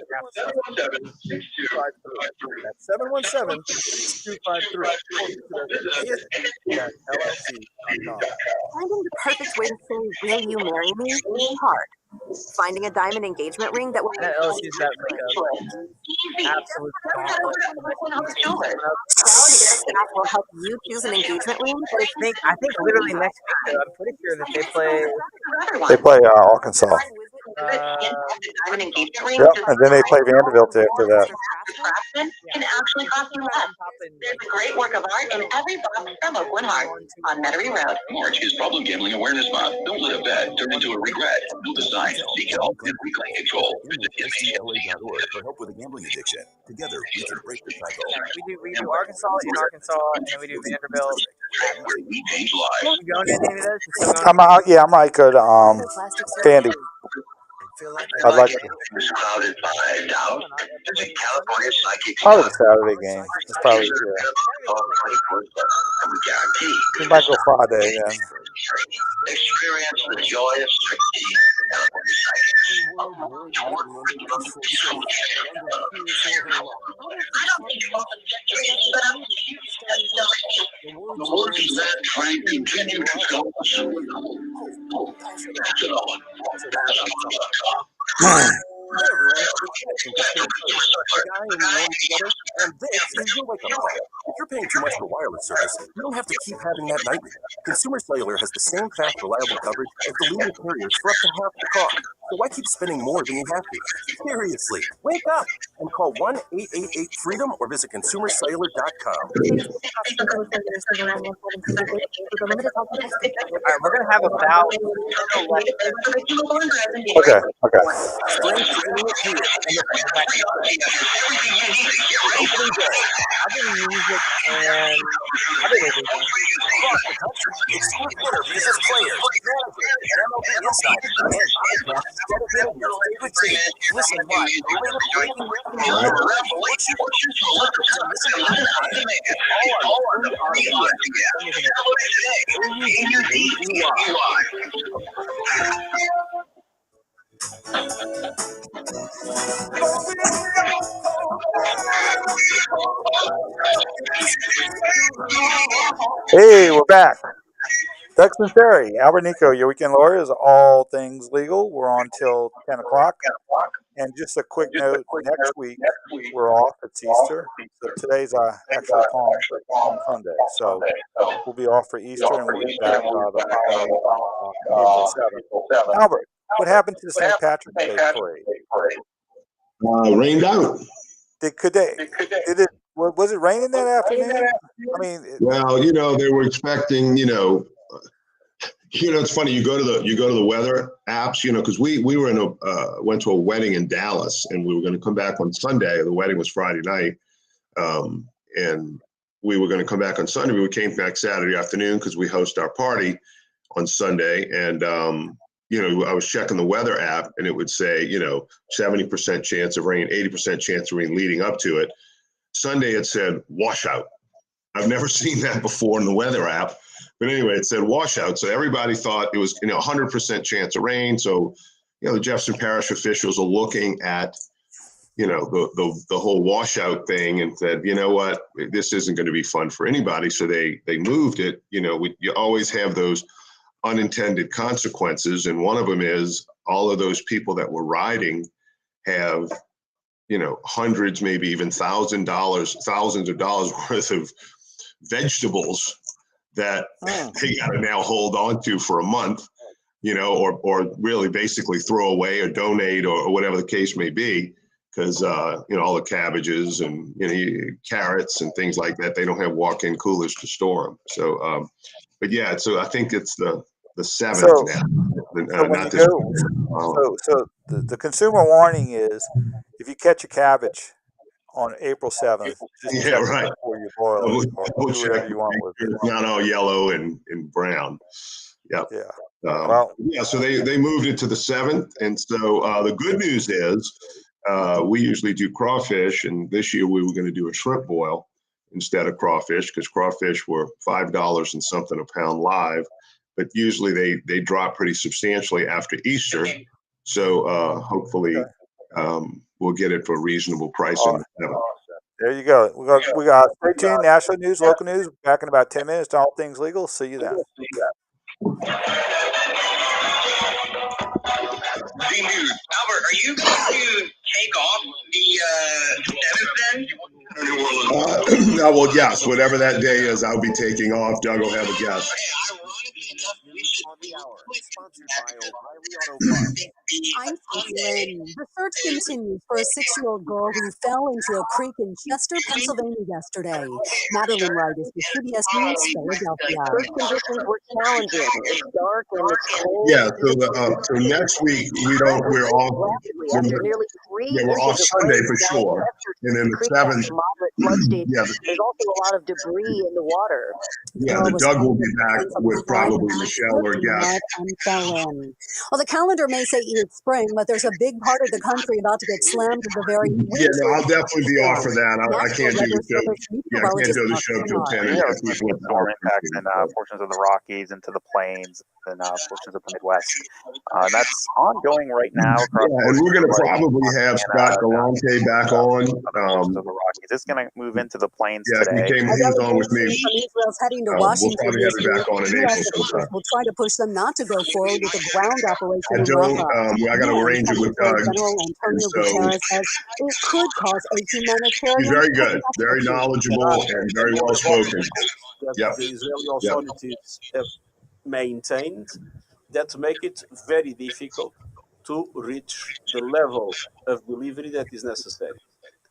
717-6253. Finding the perfect way to say, will you marry me, is hard. Finding a diamond engagement ring that will LSU's got like a absolute gauntlet. that will help you choose an engagement ring. I think literally next week, I'm pretty sure that They play Arkansas. Yep, and then they play Vanderbilt after that. Can actually cost you less. There's a great work of art in every box from Oakland Heart on Metairie Road. March is Problem Gambling Awareness Month. Don't let a bet turn into a regret. Know the signs, seek help, and reclaim control. Visit MHLA.org for help with a gambling addiction. Together, we can break the cycle. We do Arkansas in Arkansas, and then we do Vanderbilt. where we change lives. You going to any of those? You still going? I might go to Vandy. I'd like to. Crowded by doubt. There's a California psychic. Probably the Saturday game. It's probably We might go Friday then. Experience the joyous certainty of California psychics. To work with love peacefully. I don't think most objectives, but I'm The words of that train continue to go. Pass it on. Hey everyone, and this is your wake-up call. If you're paying too much for wireless service, you don't have to keep having that nightmare. Consumer Cellular has the same fast, reliable coverage as the leading carriers for up to half the cost. So why keep spending more than you have to? Seriously, wake up and call 1-888-FREEDOM or visit consumercellular.com. Alright, we're gonna have about Okay. Spring training is here, and I've been music and I've been everything. across the country, exclusive interviews with players, managers, and MLB insiders, and podcasts dedicated to your favorite team. Listen live, breaking all on the free Hey, we're back. Doug Sunseri, Albert Nicaud, your weekend lawyers, all things legal. We're on till 10 o'clock. And just a quick note, next week we're off. It's Easter. So today's actually Palm Sunday. So we'll be off for Easter and we'll be back the following April 7th. Albert, what happened to the St. Patrick's Day parade? Rained out. Was it raining that afternoon? I mean, well, they were expecting, It's funny. You go to the weather apps, because we were went to a wedding in Dallas, and we were going to come back on Sunday. The wedding was Friday night, and we were going to come back on Sunday. We came back Saturday afternoon because we host our party on Sunday, and I was checking the weather app, and it would say 70% chance of rain, 80% chance of rain leading up to it. Sunday it said washout. I've never seen that before in the weather app. But anyway, it said washout. So everybody thought it was 100% chance of rain. So, the Jefferson Parish officials are looking at, the whole washout thing and said, you know what, this isn't going to be fun for anybody. So they moved it. You always have those unintended consequences. And one of them is all of those people that were riding have, hundreds, maybe even thousands of dollars worth of vegetables that they got to now hold on to for a month, or really basically throw away or donate or whatever the case may be, because all the cabbages and carrots and things like that, they don't have walk-in coolers to store them. So, but yeah, so I think it's the 7th now. So the consumer warning is, if you catch a cabbage on April 7th, just check it before you boil it, or do whatever you want with it. It's not all yellow and brown. Yep. Yeah. So they moved it to the 7th, and so the good news is we usually do crawfish, and this year we were going to do a shrimp boil instead of crawfish, because crawfish were $5 and something a pound live, but usually they drop pretty substantially after Easter. So hopefully we'll get it for a reasonable price. There you go. We got stay tuned. National news, local news. Back in about 10 minutes to All Things Legal. See you then. The news. Albert, are you going to take off the 7th then? Well, yes. Whatever that day is, I'll be taking off. Doug will have a guest. I'm Stacey Lynn. The search continues for a 6-year-old girl who fell into a creek in Chester, Pennsylvania yesterday. Madeline Wright is with CBS News, Philadelphia. Search conditions were challenging. It's dark and it's cold. Yeah. So next week we're off. After nearly 3 Yeah, we're off Sunday for sure, and then the 7th. Yeah, there's also a lot of debris in the water. Yeah, the Doug will be back with probably Michelle or guest. Well, the calendar may say it's spring, but there's a big part of the country about to get slammed with the very winter. Yeah, no, I'll definitely be off for that. I can't do the show. Yeah, I can't do the show till 10. Storm impacts in portions of the Rockies, into the plains, and portions of the Midwest. That's ongoing right now. And we're going to probably have Scott Galante back on. It's going to move into the plains today. He's on with me. Israel's heading to We'll Washington. probably have him back on in April. We'll try to push them not to go forward with a ground operation. I got to arrange it with Doug. General Antonio Guterres says it could cause a humanitarian. He's very good, very knowledgeable, and very well spoken. The Israeli authorities have maintained that make it very difficult to reach the level of delivery that is necessary.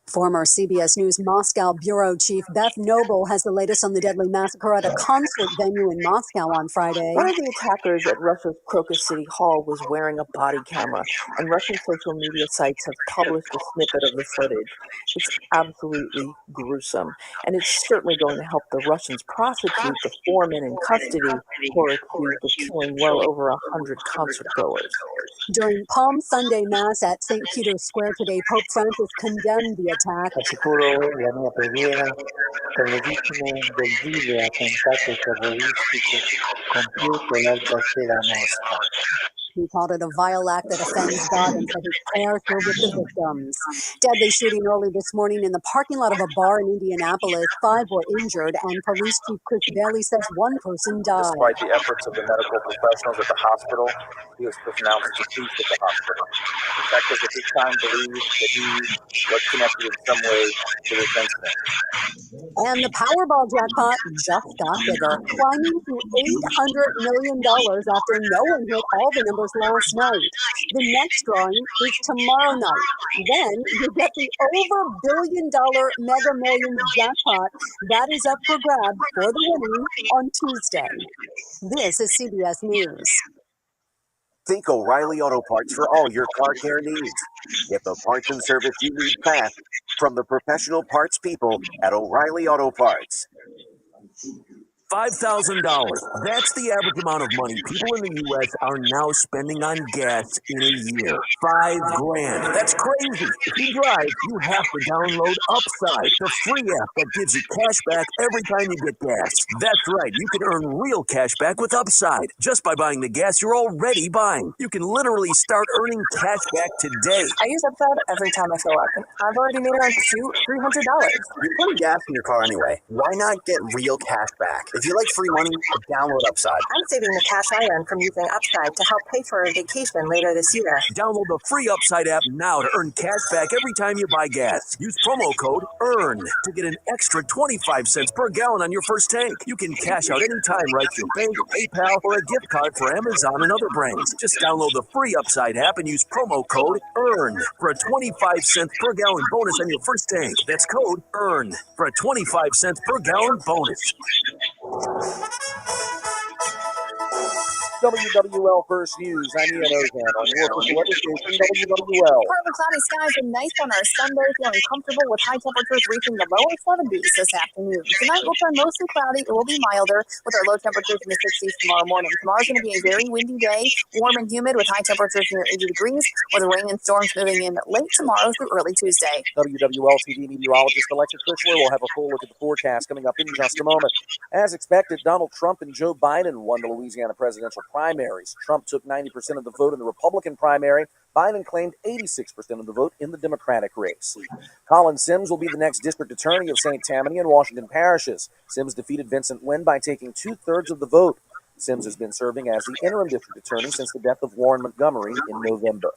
Former CBS News Moscow bureau chief Beth Noble has the latest on the deadly massacre at a concert venue in Moscow on Friday. One of the attackers at Russia's Crocus City Hall was wearing a body camera, and Russian social media sites have published a snippet of the footage. It's absolutely gruesome, and it's certainly going to help the Russians prosecute the 4 men in custody who are accused of killing well over 100 concert goers. During Palm Sunday Mass at St. Peter's Square today, Pope Francis condemned the attack. Assicuro la mia preghiera per le vittime del vile attentato terroristico compiuto l'altra sera a Mosca. He called it a vile act that offends God and said his prayers were with the victims. Deadly shooting early this morning in the parking lot of a bar in Indianapolis. 5 were injured, and police chief Chris Bailey says 1 person died. Despite the efforts of the medical professionals at the hospital, he was pronounced deceased at the hospital. Detectives at this time believe that he was connected in some way to this incident. And the Powerball jackpot just got bigger, climbing to $800 million after no one hit all the numbers was last night. The next drawing is tomorrow night. Then you get the over $1 billion Mega Millions jackpot. That is up for grabs for the winning on Tuesday. This is CBS News. Think O'Reilly Auto Parts for all your car care needs. Get the parts and service you need fast from the professional parts people at O'Reilly Auto Parts. $5,000. That's the average amount of money people in the U.S. are now spending on gas in a year. $5,000. That's crazy. If you drive, you have to download Upside, the free app that gives you cash back every time you get gas. That's right. You can earn real cash back with Upside just by buying the gas you're already buying. You can literally start earning cash back today. I use Upside every time I fill up, and I've already made around $300. You're putting gas in your car anyway. Why not get real cash back? If you like free money, download Upside. I'm saving the cash I earn from using Upside to help pay for a vacation later this year. Download the free Upside app now to earn cash back every time you buy gas. Use promo code EARN to get an extra 25 cents per gallon on your first tank. You can cash out anytime right through bank, PayPal, or a gift card for Amazon and other brands. Just download the free Upside app and use promo code EARN for a 25 cents per gallon bonus on your first tank. That's code EARN for a 25 cents per gallon bonus. WWL First News. I'm Ian Ozan on your official weather station, WWL. Partly cloudy skies and nice on our Sunday, feeling comfortable with high temperatures reaching the lower 70s this afternoon. Tonight will turn mostly cloudy. It will be milder with our low temperatures in the 60s tomorrow morning. Tomorrow's going to be a very windy day, warm and humid with high temperatures near 80 degrees, with rain and storms moving in late tomorrow through early Tuesday. WWL TV meteorologist Alexa Chrysler will have a full look at the forecast coming up in just a moment. As expected, Donald Trump and Joe Biden won the Louisiana presidential primaries. Trump took 90% of the vote in the Republican primary. Biden claimed 86% of the vote in the Democratic race. Colin Sims will be the next district attorney of St. Tammany and Washington parishes. Sims defeated Vincent Wynn by taking 2/3 of the vote. Sims has been serving as the interim district attorney since the death of Warren Montgomery in November.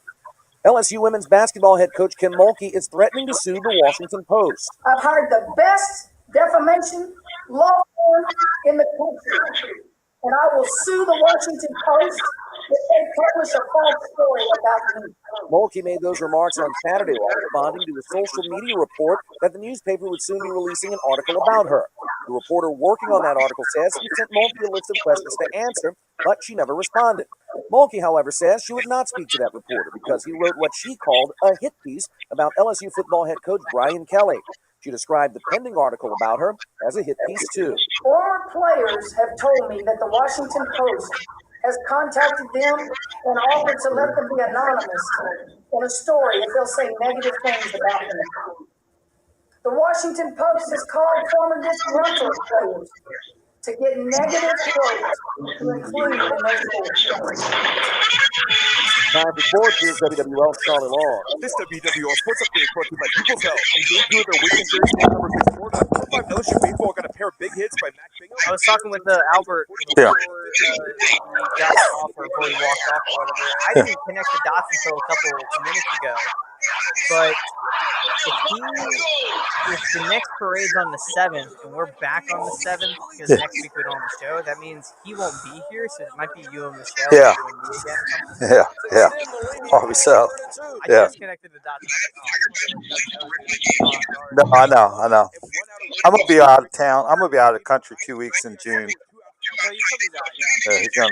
LSU women's basketball head coach Kim Mulkey is threatening to sue the Washington Post. I've hired the best defamation law firm in the country, and I will sue the Washington Post if they publish a false story about me. Mulkey made those remarks on Saturday while responding to a social media report that the newspaper would soon be releasing an article about her. The reporter working on that article says he sent Mulkey a list of questions to answer, but she never responded. Mulkey, however, says she would not speak to that reporter because he wrote what she called a hit piece about LSU football head coach Brian Kelly. She described the pending article about her as a hit piece, too. Former players have told me that the Washington Post has contacted them and offered to let them be anonymous in a story if they'll say negative things about them. The Washington Post has called former disgruntled players to get negative quotes to include in those stories. Time for sports. Here's WWL Charlie Long. This WWL Sports Update is brought to you by People's Health. And game 2 of their weekend series number 6 4. LSU baseball got a pair of big hits by Mac Bingham. I was talking with Albert before we got off or before we walked off or whatever. I didn't connect the dots until a couple minutes ago. But if the next parade's on the 7th and we're back on the 7th because next week we don't have a show, that means he won't be here, so it might be you and Michelle. Yeah. Yeah. Probably so. I just connected the dots. No, I know. I'm gonna be out of town. I'm gonna be out of the country 2 weeks in June. Yeah, he's gonna.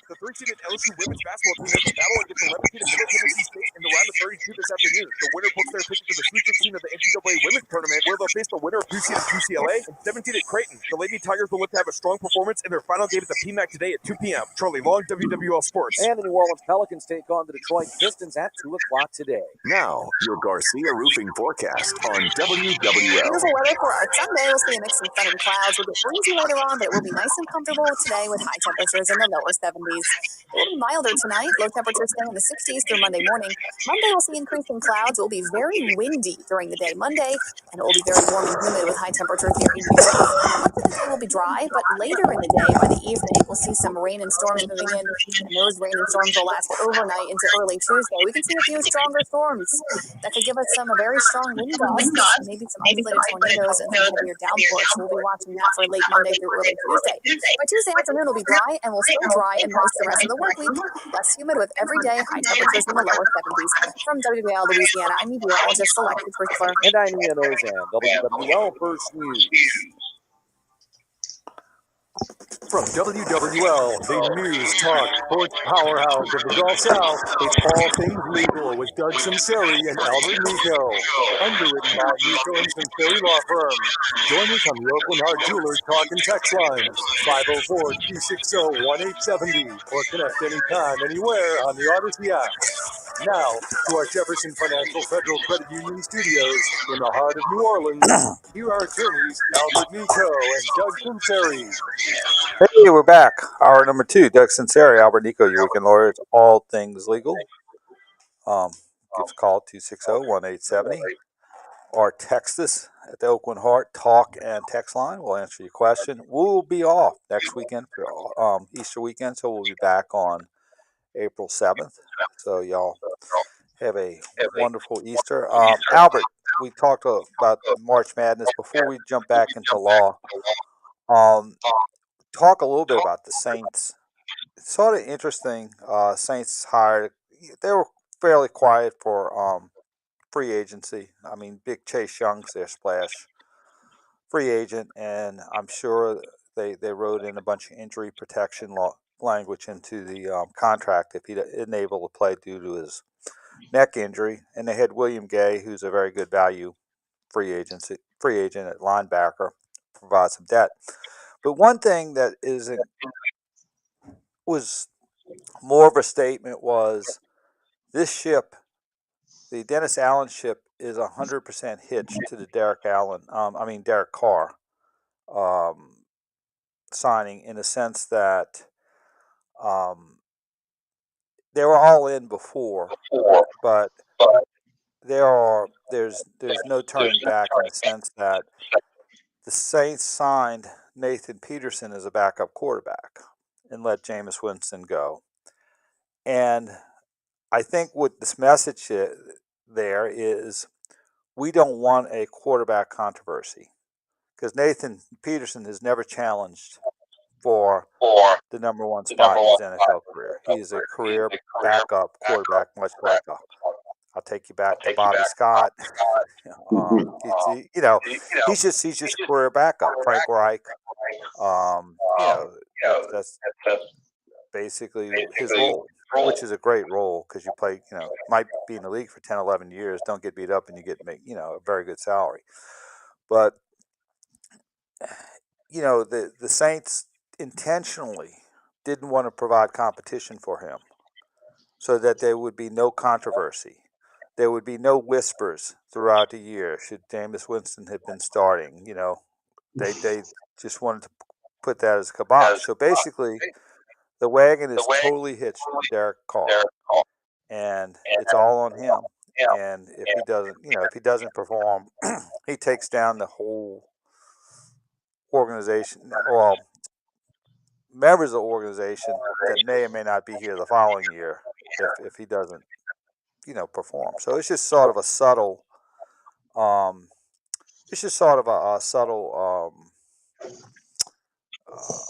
The 3-seeded LSU women's basketball team has a battle against 11-seeded Middle Tennessee State in the round of 32 this afternoon. The winner books their ticket to the Sweet 16 of the NCAA women's tournament, where they'll face the winner of 2-seeded UCLA and 7-seeded Creighton. The Lady Tigers will look to have a strong performance in their final game at the PMAC today at 2 p.m. Charlie Long, WWL Sports. And the New Orleans Pelicans take on the Detroit Pistons at 2 o'clock today. Now, your Garcia Roofing forecast on WWL. Here's the weather for our Sunday. We'll see a mix of sun and clouds. We'll get breezy later on, but it will be nice and comfortable today with high temperatures in the lower 70s. It will be milder tonight. Low temperatures stay in the 60s through Monday morning. Monday, we'll see increasing clouds. It will be very windy during the day Monday, and it will be very warm and humid with high temperatures near 80 degrees. Much of the day will be dry, but later in the day, by the evening, we'll see some rain and storms moving in. And those rain and storms will last overnight into early Tuesday. We can see a few stronger storms that could give us some very strong wind gusts, maybe some isolated tornadoes and some heavier downpours. So we'll be watching that for late Monday through early Tuesday. By Tuesday afternoon, it'll be dry and will stay dry and moist the rest of the work week. Less humid with every day high temperatures in the lower 70s. From WWL, Louisiana, I'm meteorologist Alexis Chrysler. And I'm Ian Ozan, WWL First News. From WWL, the news talk sports powerhouse of the Gulf South, it's All Things Legal with Doug Sunseri and Albert Nicaud. Underwritten by Nicaud and Sunseri Law Firm. Join us on the Oakland Heart Jewelers Talk and Text lines, 504-260-1870, or connect anytime, anywhere on the Odyssey app. Now, to our Jefferson Financial Federal Credit Union studios in the heart of New Orleans, here are attorneys Albert Nicaud and Doug Sunseri. Hey, we're back. Hour number 2. Doug Sunseri, Albert Nicaud, your weekend lawyer. It's all things legal. Give us a call 260-1870 or text us at the Oakland Heart Talk and Text line. We'll answer your question. We'll be off next weekend for Easter weekend, so we'll be back on April 7th. So y'all have a wonderful Easter. Albert, we talked about March Madness. Before we jump back into law, talk a little bit about the Saints. It's sort of interesting. Saints hired. They were fairly quiet for free agency. I mean, Big Chase Young's their splash free agent, and I'm sure they wrote in a bunch of injury protection language into the contract if he isn't able to play due to his neck injury. And they had William Gay, who's a very good value free agent at linebacker, provide some depth. But one thing that was more of a statement was this ship, the Dennis Allen ship, is 100% hitched to the Derek Carr signing, in the sense that they were all in before, but there's no turning back, in the sense that the Saints signed Nathan Peterson as a backup quarterback and let Jameis Winston go. And I think what this message there is, we don't want a quarterback controversy, because Nathan Peterson has never challenged for the number one spot in his NFL career. He is a career backup quarterback, much like I'll take you back to Bobby Scott. He's just a career backup. Frank Reich. That's basically his role, which is a great role, because you play, might be in the league for 10, 11 years, don't get beat up, and you get a very good salary. But the Saints intentionally didn't want to provide competition for him, so that there would be no controversy. There would be no whispers throughout the year should Jameis Winston have been starting. They just wanted to put that as a kibosh. So basically, the wagon is totally hitched to Derek Carr, and it's all on him. And if he doesn't perform, he takes down the whole organization, or members of the organization that may or may not be here the following year if he doesn't, perform. So it's just sort of a subtle,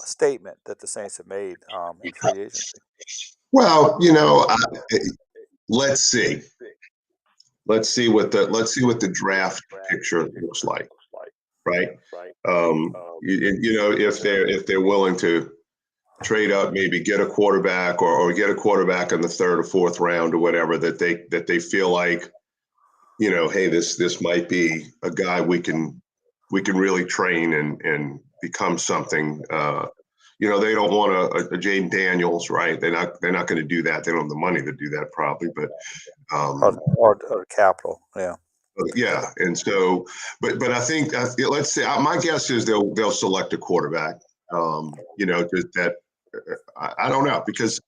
statement that the Saints have made in free agency. Well, let's see. Let's see what the draft picture looks like, right? If they're willing to trade up, maybe get a quarterback or get a quarterback in the 3rd or 4th round or whatever, that they feel like, hey, this might be a guy we can really train and become something. They don't want a Jaden Daniels, right? They're not going to do that. They don't have the money to do that, probably, but or capital, yeah. Yeah, and so, but I think let's say my guess is they'll select a quarterback. Just that. I don't know, because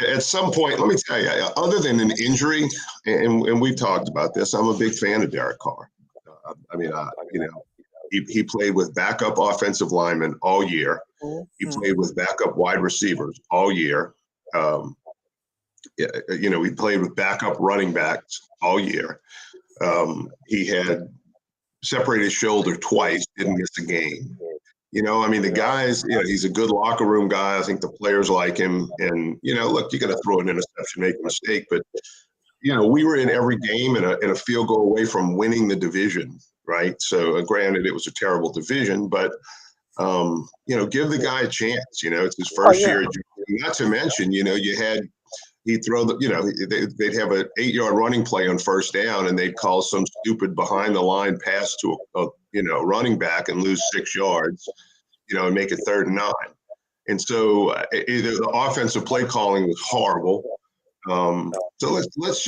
at some point, let me tell you, other than an injury, and we've talked about this, I'm a big fan of Derek Carr. He played with backup offensive linemen all year. He played with backup wide receivers all year. He played with backup running backs all year. He had separated his shoulder twice, didn't miss a game. The guy's, he's a good locker room guy. I think the players like him. And, look, you're going to throw an interception, make a mistake. But, we were in every game and a field goal away from winning the division, right? So, granted, it was a terrible division, but, give the guy a chance. It's his first year. Not to mention, he'd throw they'd have an 8-yard running play on first down, and they'd call some stupid behind the line pass to a running back and lose 6 yards, and make it 3rd and 9. And so the offensive play calling was horrible. So let's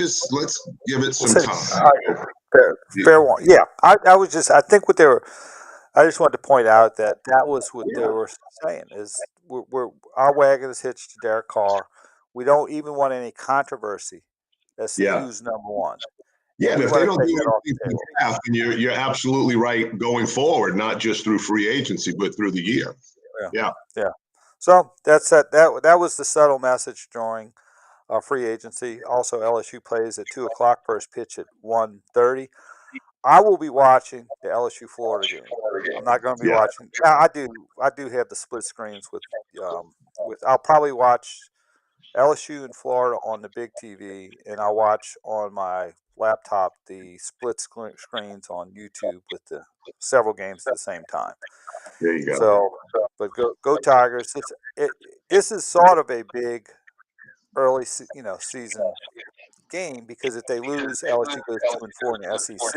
give it some time. Fair one. Yeah, I think what they were. I just wanted to point out that was what they were saying is our wagon is hitched to Derek Carr. We don't even want any controversy as to who's number one. Yeah, but if they don't do anything in the draft, then you're absolutely right going forward, not just through free agency, but through the year. Yeah. So that's that. That was the subtle message during free agency. Also, LSU plays at 2:00 first pitch at 1:30. I will be watching the LSU Florida game. I'm not going to be watching. I do have the split screens with. I'll probably watch LSU and Florida on the big TV, and I'll watch on my laptop the split screens on YouTube with the several games at the same time. There you go. So but go Tigers! This is sort of a big early season game because if they lose, LSU goes 2-4 in the SEC,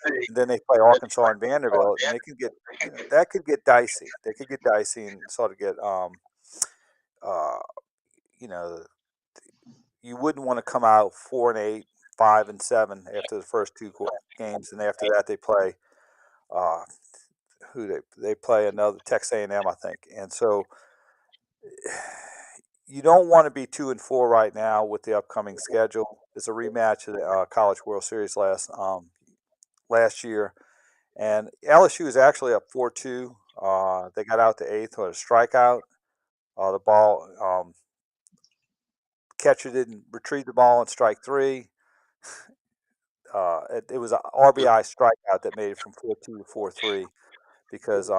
and then they play Arkansas and Vanderbilt, and they can get that could get dicey. They could get dicey and sort of get you wouldn't want to come out 4-8, 5-7 after the first 2 games, and after that they play they play another Texas A&M, I think, and so you don't want to be 2-4 right now with the upcoming schedule. It's a rematch of the College World Series last year, and LSU is actually up 4-2. They got out to 8th with a strikeout. The ball catcher didn't retrieve the ball on strike 3. It was an RBI strikeout that made it from 4-2 to 4-3 because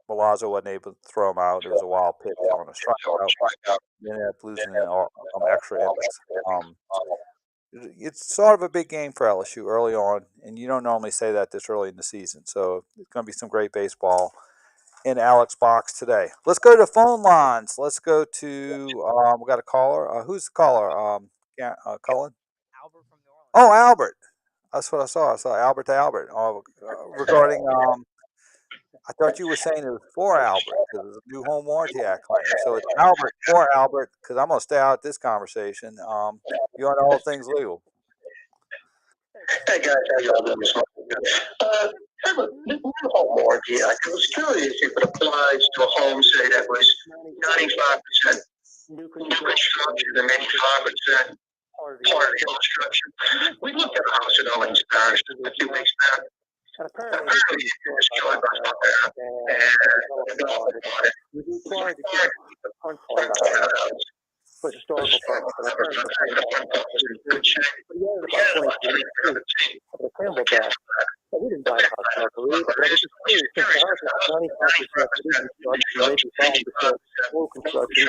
Milazzo wasn't able to throw him out. It was a wild pitch on a strikeout. Then ended up losing in extra innings. It's sort of a big game for LSU early on, and you don't normally say that this early in the season. So it's going to be some great baseball in Alex Box today. Let's go to the phone lines. Let's go to we got a caller. Who's the caller? Cullen? Albert from New Orleans. Oh, Albert. That's what I saw. I saw Albert to Albert. Regarding I thought you were saying it was for Albert because it's a new home warranty act claim. So it's Albert for Albert because I'm going to stay out this conversation. You want all things legal. Hey guys, how y'all doing this morning? Have a new home warranty act. I was curious if it applies to a home, say, that was 95% new construction and maybe 5% part of the construction. We looked at a house in Owens Parish a few weeks back. Apparently, it's joined by there, and development on it. We required to get the front part of the house for historical purposes. In good shape. But we had about 20 feet of the Campbell back. So we didn't buy the house locally, but I was just curious because the house is 95% new construction, maybe 5% full construction.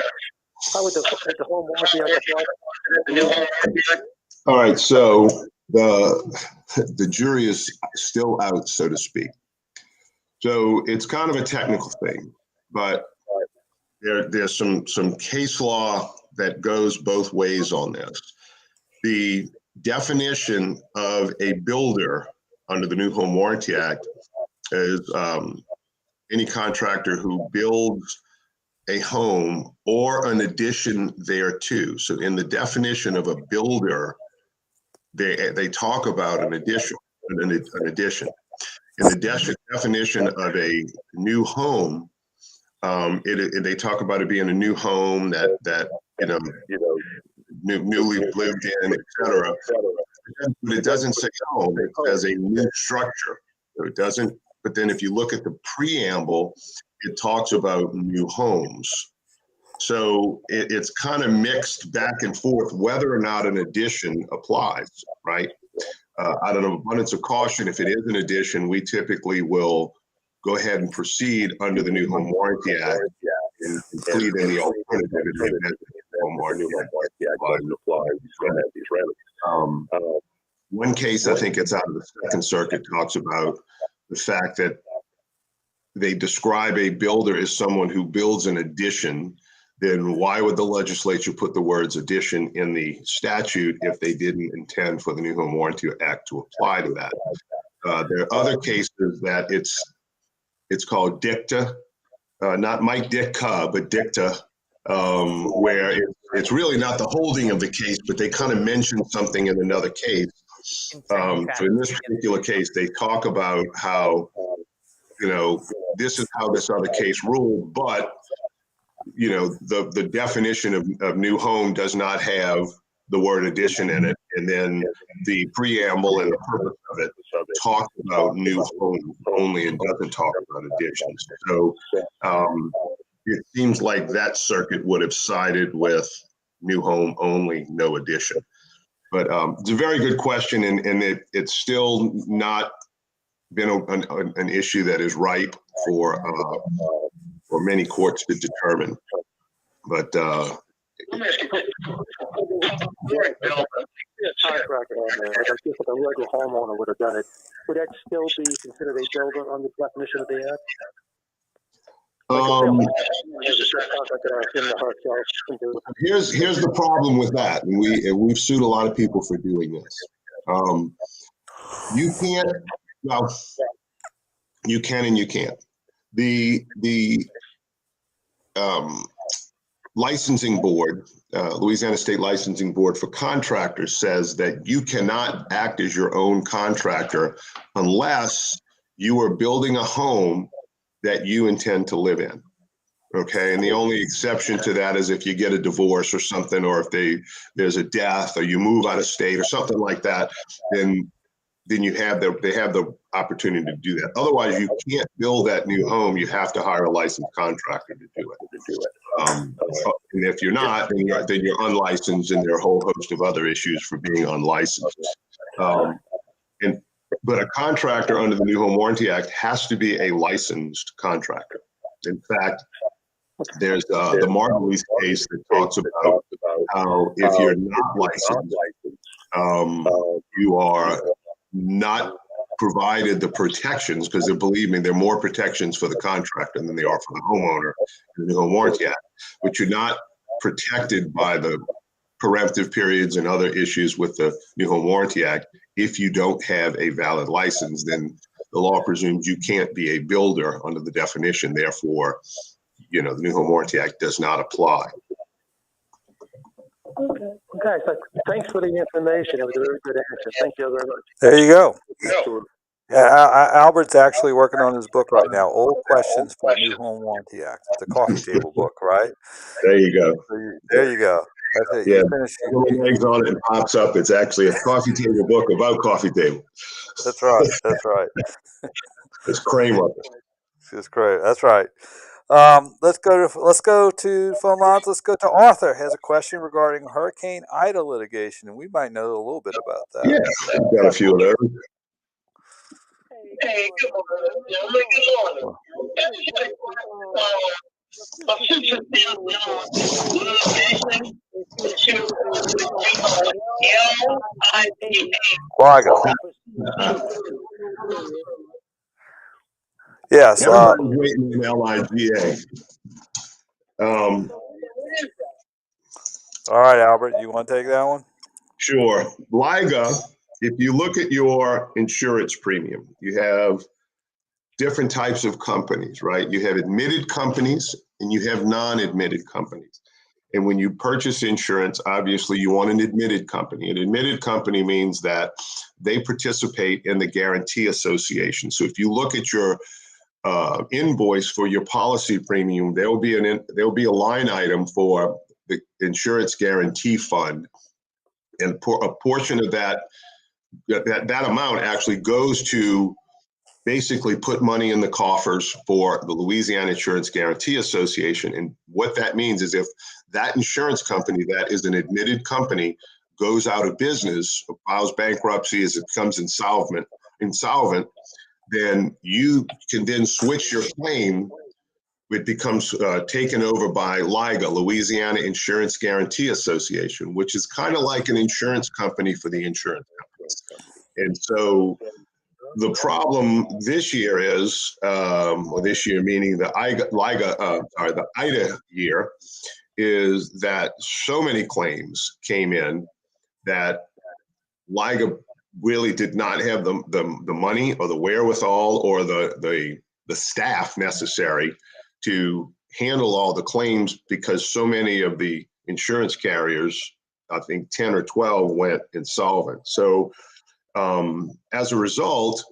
How would the home warranty apply? All right, so the jury is still out, so to speak. So it's kind of a technical thing, but there's some case law that goes both ways on this. The definition of a builder under the new Home Warranty Act is any contractor who builds a home or an addition thereto. So in the definition of a builder, they talk about an addition, an addition. In the definition of a new home, they talk about it being a new home that newly lived in, etc. But it doesn't say home. It says a new structure. So it doesn't. But then if you look at the preamble, it talks about new homes. So it's kind of mixed back and forth whether or not an addition applies, right? Out of an abundance of caution, if it is an addition, we typically will go ahead and proceed under the New Home Warranty Act and plead in the alternative in the event that the Home Warranty Act doesn't apply these remedies. One case, I think it's out of the Second Circuit, talks about the fact that they describe a builder as someone who builds an addition. Then why would the legislature put the words addition in the statute if they didn't intend for the New Home Warranty Act to apply to that? There are other cases that it's called dicta, not Mike Ditka, but dicta, where it's really not the holding of the case, but they kind of mention something in another case. So in this particular case, they talk about how, this is how this other case ruled, but the definition of new home does not have the word addition in it. And then the preamble and the purpose of it talks about new home only and doesn't talk about additions. So it seems like that circuit would have sided with new home only, no addition. But it's a very good question, and it's still not been an issue that is ripe for many courts to determine. But let me ask you a question. Contractor on there, like if a regular homeowner would have done it, would that still be considered a builder on the definition of the act? Here's the problem with that, and we've sued a lot of people for doing this. You can't. Well, you can and you can't. The licensing board, Louisiana State Licensing Board for Contractors, says that you cannot act as your own contractor unless you are building a home that you intend to live in. Okay, and the only exception to that is if you get a divorce or something, or if there's a death, or you move out of state or something like that, then they have the opportunity to do that. Otherwise, you can't build that new home. You have to hire a licensed contractor to do it. And if you're not, then you're unlicensed, and there are a whole host of other issues for being unlicensed. But a contractor under the New Home Warranty Act has to be a licensed contractor. In fact, there's the Margulies case that talks about how if you're not licensed, you are not provided the protections, because believe me, there are more protections for the contractor than they are for the homeowner in the New Home Warranty Act. But you're not protected by the preemptive periods and other issues with the New Home Warranty Act. If you don't have a valid license, then the law presumes you can't be a builder under the definition. Therefore, the New Home Warranty Act does not apply. Okay. Guys, thanks for the information. It was a very good answer. Thank you very much. There you go. Yeah, Albert's actually working on his book right now, Old Questions for the New Home Warranty Act. It's a coffee table book, right? There you go. There you go. That's it. Yeah, little legs on it and pops up. It's actually a coffee table book about coffee table. That's right. That's right. It's Kramer. It's great. That's right. Let's go to phone lines. Let's go to Arthur. Has a question regarding Hurricane Ida litigation, and we might know a little bit about that. Yeah, we've got a few of those. Hey, good morning. Good morning. Yes. Everybody's waiting in LIGA. All right, Albert, you want to take that one? Sure. LIGA, if you look at your insurance premium, you have different types of companies, right? You have admitted companies and you have non-admitted companies. And when you purchase insurance, obviously you want an admitted company. An admitted company means that they participate in the Guarantee Association. So if you look at your invoice for your policy premium, there will be a line item for the Insurance Guarantee Fund, and a portion of that that amount actually goes to basically put money in the coffers for the Louisiana Insurance Guarantee Association. And what that means is if that insurance company that is an admitted company goes out of business, files bankruptcy, as it becomes insolvent, then you can then switch your claim. It becomes taken over by LIGA, Louisiana Insurance Guarantee Association, which is kind of like an insurance company for the insurance companies. And so the problem this year is, or this year meaning the IDA year, is that so many claims came in that LIGA really did not have the money or the wherewithal or the staff necessary to handle all the claims, because so many of the insurance carriers, I think 10 or 12, went insolvent. So as a result,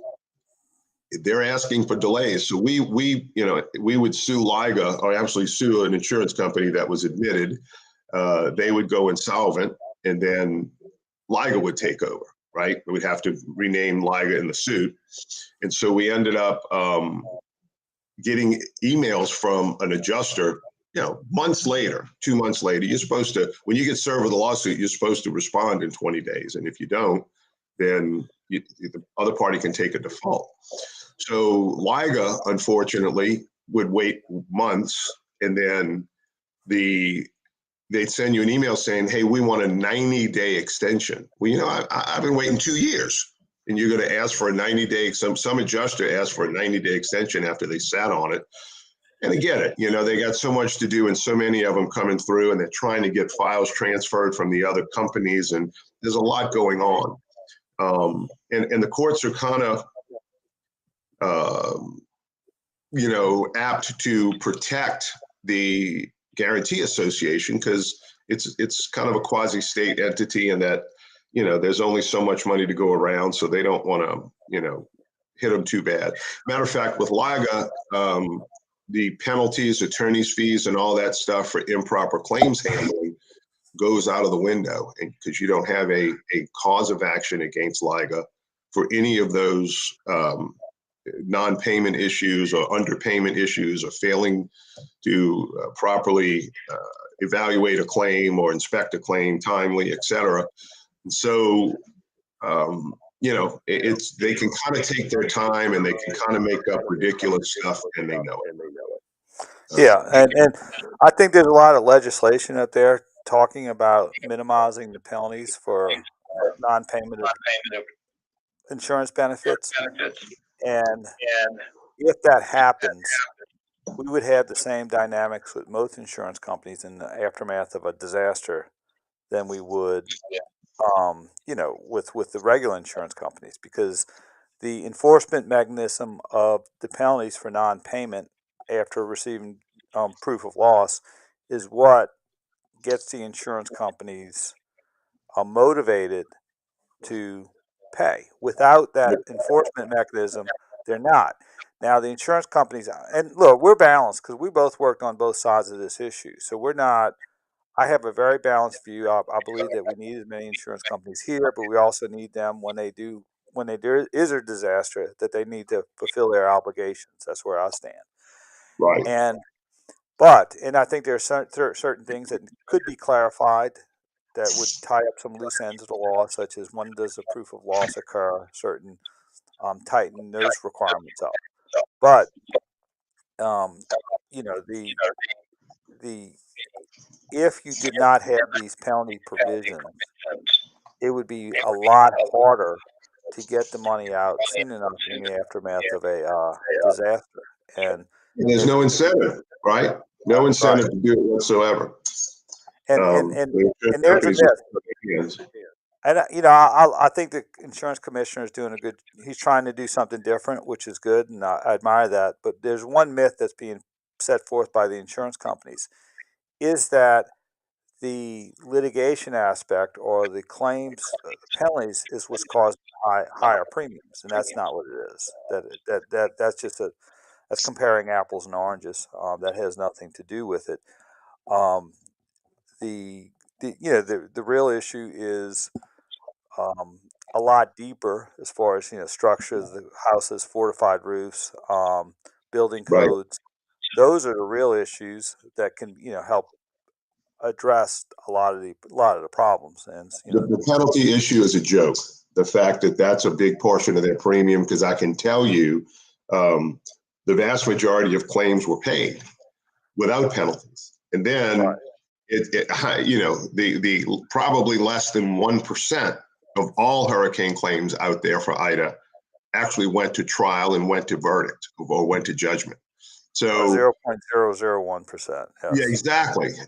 they're asking for delays. So we would sue LIGA, or actually sue an insurance company that was admitted. They would go insolvent, and then LIGA would take over, right? We'd have to rename LIGA in the suit. And so we ended up getting emails from an adjuster, months later, 2 months later. You're supposed to, when you get served with a lawsuit, you're supposed to respond in 20 days. And if you don't, then the other party can take a default. So LIGA, unfortunately, would wait months, and then they'd send you an email saying, hey, we want a 90-day extension. Well, I've been waiting 2 years, and you're going to ask for a 90-day, some adjuster asked for a 90-day extension after they sat on it. And I get it. They got so much to do and so many of them coming through, and they're trying to get files transferred from the other companies, and there's a lot going on. And the courts are kind of, apt to protect the Guarantee Association, because it's kind of a quasi-state entity, and that, there's only so much money to go around, so they don't want to, hit them too bad. Matter of fact, with LIGA, the penalties, attorney's fees, and all that stuff for improper claims handling goes out of the window, and because you don't have a cause of action against LIGA for any of those non-payment issues or underpayment issues, or failing to properly evaluate a claim or inspect a claim timely, et cetera. And so, they can kind of take their time, and they can kind of make up ridiculous stuff, and they know it. Yeah, and I think there's a lot of legislation out there talking about minimizing the penalties for non-payment of insurance benefits. And if that happens, we would have the same dynamics with most insurance companies in the aftermath of a disaster than we would, with the regular insurance companies, because the enforcement mechanism of the penalties for non-payment after receiving proof of loss is what gets the insurance companies motivated to pay. Without that enforcement mechanism, they're not. Now, the insurance companies, and look, we're balanced because we both worked on both sides of this issue. So we're not, I have a very balanced view. I believe that we need as many insurance companies here, but we also need them when there is a disaster, that they need to fulfill their obligations. That's where I stand. Right. And I think there are certain things that could be clarified that would tie up some loose ends of the law, such as when does a proof of loss occur, certain tighten those requirements up. But the if you did not have these penalty provisions, it would be a lot harder to get the money out soon enough in the aftermath of a disaster. And there's no incentive, right? No incentive to do it whatsoever. And there's a myth. And I think the insurance commissioner is doing he's trying to do something different, which is good, and I admire that. But there's one myth that's being set forth by the insurance companies, is that the litigation aspect or the claims penalties is what's caused higher premiums, and that's not what it is. That's just that's comparing apples and oranges. That has nothing to do with it. The real issue is a lot deeper as far as structures, the houses, fortified roofs, building Right. codes. Those are the real issues that can help address a lot of the problems. And The penalty issue is a joke. The fact that that's a big portion of their premium, because I can tell you, the vast majority of claims were paid without penalties, and then the probably less than 1% of all hurricane claims out there for Ida actually went to trial and went to verdict or went to judgment. So 0.001%. yeah,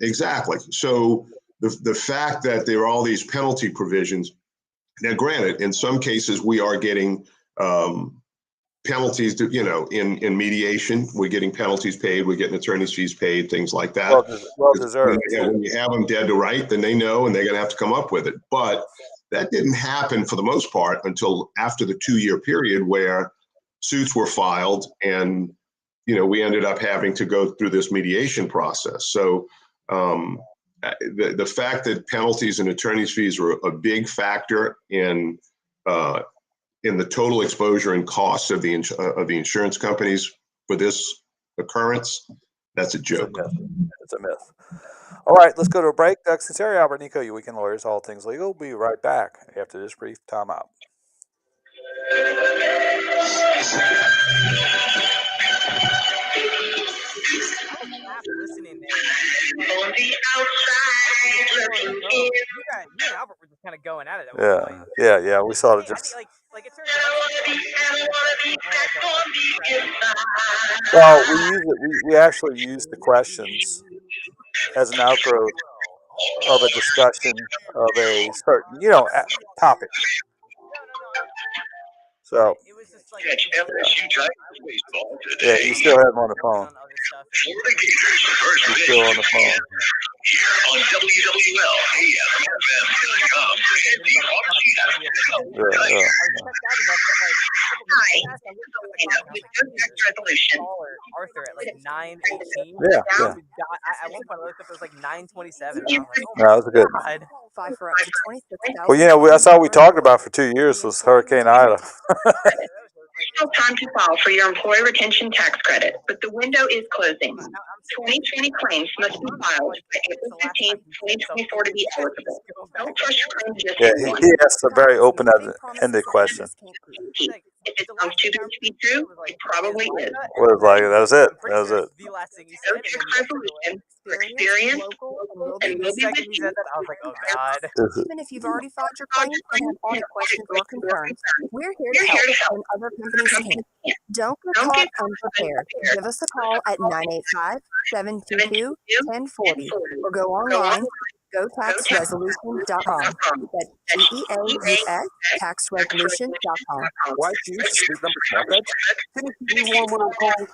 exactly. So the fact that there are all these penalty provisions. Now, granted, in some cases we are getting penalties. In mediation, we're getting penalties paid. We're getting attorney's fees paid, things like that. Well deserved. When you have them dead to right, then they know, and they're going to have to come up with it. But that didn't happen for the most part until after the 2-year period where suits were filed, and we ended up having to go through this mediation process. So the fact that penalties and attorney's fees were a big factor in the total exposure and costs of the insurance companies for this occurrence, that's a joke. It's a myth. All right, let's go to a break. Sunseri and Albert Nicaud, your weekend lawyers, all things legal. We'll be right back after this brief timeout. Listening there. On the outside, you and Albert were just kind of going at it. Yeah. We saw it just. Like it turns out. Well, we actually use the questions as an outgrowth of a discussion of a certain topic. So It was just like LSU Tigers baseball today. Yeah, you still have him on the phone. Florida Gators first He's still on the phone. Here on WWL AM/FM.com. Hi. With no tax resolution. Arthur at like 9:18. Yeah. At one point I looked up, it was like 9:27. No, that was good. Qualify for up to $26,000. Well, that's all we talked about for 2 years was Hurricane Ida. Still time to file for your employee retention tax credit, but the window is closing. 2020 claims must be filed by April 15, 2024 to be eligible. Don't trust your claim just He asked a very open-ended question. If it sounds too good to be true, it probably is. Well, it's like, that was it. The last thing he No said. tax resolution for experience and will be Second he said that, I was like, oh god. Even if you've already filed your claim and have audit questions or concerns, we're here to help when other companies can't. Don't get caught unprepared. Give us a call at 985-722-1040 or go online gotaxresolution.com. That's TEAUX, taxresolution.com. Why choose the Sleep Number smart bed? Didn't you be warm when I'm cold?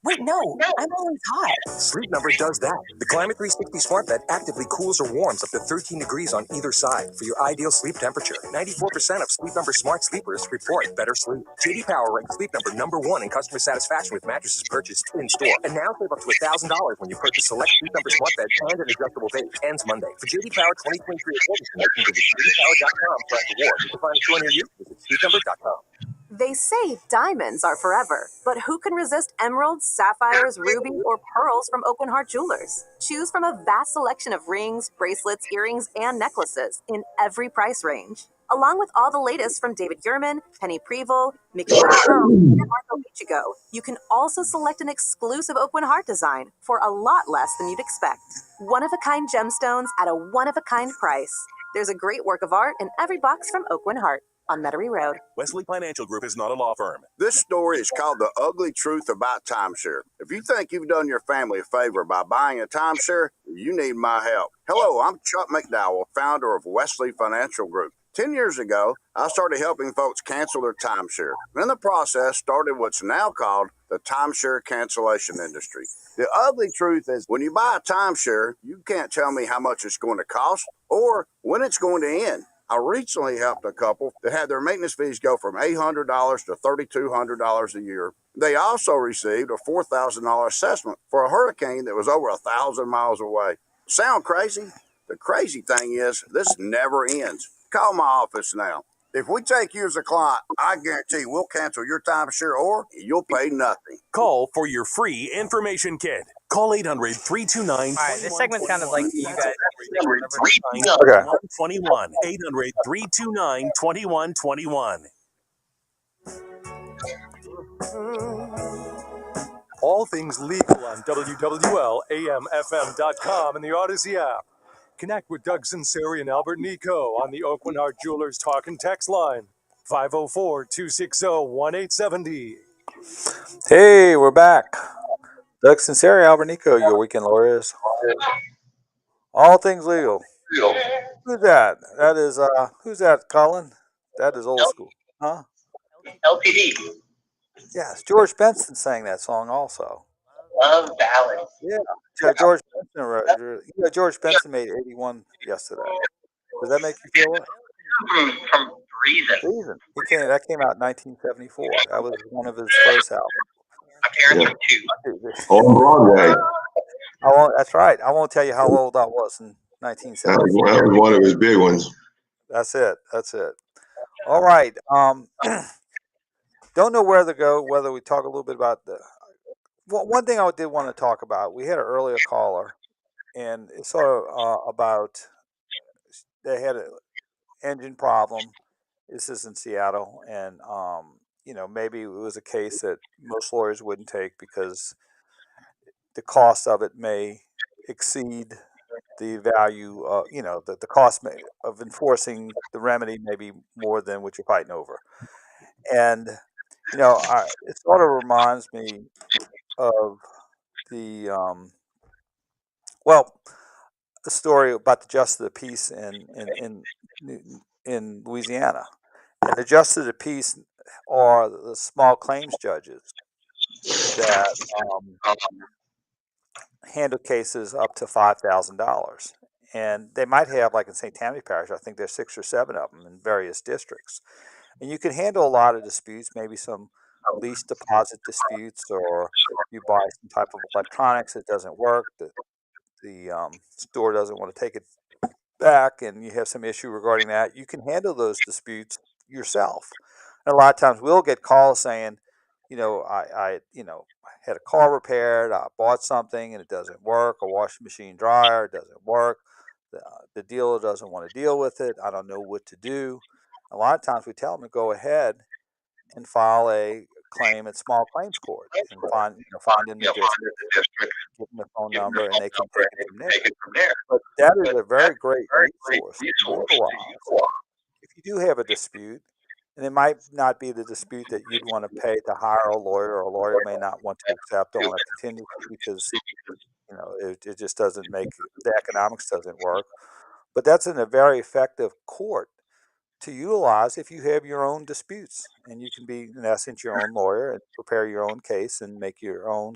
Wait, no, I'm always hot. Sleep Number does that. The Climate 360 smart bed actively cools or warms up to 13 degrees on either side for your ideal sleep temperature. 94% of Sleep Number smart sleepers report better sleep. J.D. Power ranks Sleep Number #1 in customer satisfaction with mattresses purchased in store. And now save up to $1,000 when you purchase select Sleep Number smart bed and an adjustable base. Ends Monday. For J.D. Power 2023 awards information, visit jdpower.com/awards. To find a store near you, visit sleepnumber.com. They say diamonds are forever, but who can resist emeralds, sapphires, rubies, or pearls from Oakland Heart Jewelers? Choose from a vast selection of rings, bracelets, earrings, and necklaces in every price range. Along with all the latest from David Yurman, Penny Prevost, Mickey Pearl, and Marco Ichigo, you can also select an exclusive Oakland Heart design for a lot less than you'd expect. One-of-a-kind gemstones at a one-of-a-kind price. There's a great work of art in every box from Oakland Heart on Metairie Road. Wesley Financial Group is not a law firm. This story is called The Ugly Truth About Timeshare. If you think you've done your family a favor by buying a timeshare, you need my help. Hello, I'm Chuck McDowell, founder of Wesley Financial Group. 10 years ago, I started helping folks cancel their timeshare. In the process, started what's now called the timeshare cancellation industry. The ugly truth is when you buy a timeshare, you can't tell me how much it's going to cost or when it's going to end. I recently helped a couple that had their maintenance fees go from $800 to $3,200 a year. They also received a $4,000 assessment for a hurricane that was over 1,000 miles away. Sound crazy? The crazy thing is, this never ends. Call my office now. If we take you as a client, I guarantee we'll cancel your timeshare or you'll pay nothing. Call for your free information kit. Call 800-329-2121. All right, this segment's kind of like you guys. 800-329-2121. 800-329-2121. All things legal on WWL-AMFM.com and the Odyssey app. Connect with Doug Sunseri and Albert Nicaud on the Oakland Heart Jewelers Talk and Text line, 504-260-1870. Hey, we're back. Doug Sunseri, Albert Nicaud, your weekend lawyers. All things legal. Who's that? That is, who's that, Colin? That is old school. Huh? LTD. Yes, George Benson sang that song also. Love ballad. Yeah, George Benson wrote. George Benson made 81 yesterday. Does that make you feel it? From Reason. That came out in 1974. That was one of his first albums. My parents are two. On Broadway. That's right. I won't tell you how old I was in 1974. That was one of his big ones. That's it. All right. Don't know where to go, whether we talk a little bit about one thing I did want to talk about. We had an earlier caller, and it's sort of about they had an engine problem. This is in Seattle, and maybe it was a case that most lawyers wouldn't take because the cost of it may exceed the value. The cost of enforcing the remedy may be more than what you're fighting over, and it sort of reminds me of the a story about the justice of the peace in Louisiana. And the justice of the peace are the small claims judges that handle cases up to $5,000. And they might have, like in St. Tammany Parish, I think there's 6 or 7 of them in various districts. And you can handle a lot of disputes, maybe some lease deposit disputes, or you buy some type of electronics that doesn't work, the store doesn't want to take it back, and you have some issue regarding that. You can handle those disputes yourself. And a lot of times we'll get calls saying, I had a car repaired, I bought something and it doesn't work, a washing machine dryer, it doesn't work, the dealer doesn't want to deal with it, I don't know what to do. A lot of times we tell them to go ahead and file a claim at small claims court and find in the district, give them the phone number, and they can take it from there. But that is a very great resource to utilize if you do have a dispute. And it might not be the dispute that you'd want to pay to hire a lawyer, or a lawyer may not want to accept on a contingency because it just doesn't make the economics doesn't work. But that's a very effective court to utilize if you have your own disputes, and you can be in essence your own lawyer and prepare your own case and make your own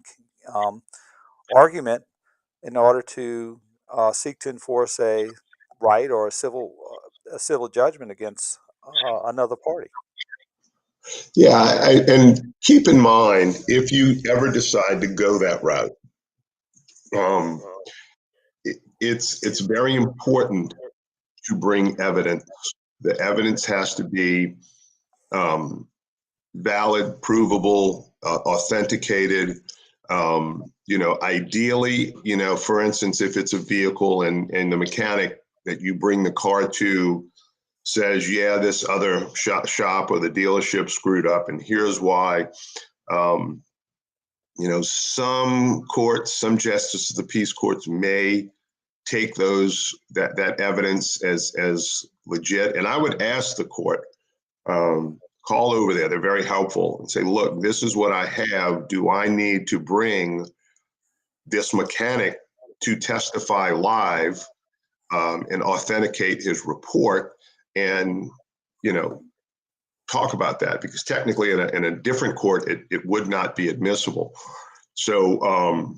argument in order to seek to enforce a right or a civil judgment against another party. Yeah, and keep in mind, if you ever decide to go that route, it's very important to bring evidence. The evidence has to be valid, provable, authenticated. Ideally, for instance, if it's a vehicle and the mechanic that you bring the car to says, yeah, this other shop or the dealership screwed up, and here's why. Some courts, some justices of the peace courts may take that evidence as legit. And I would ask the court, call over there. They're very helpful, and say, look, this is what I have. Do I need to bring this mechanic to testify live and authenticate his report? And, talk about that, because technically in a different court, it would not be admissible. So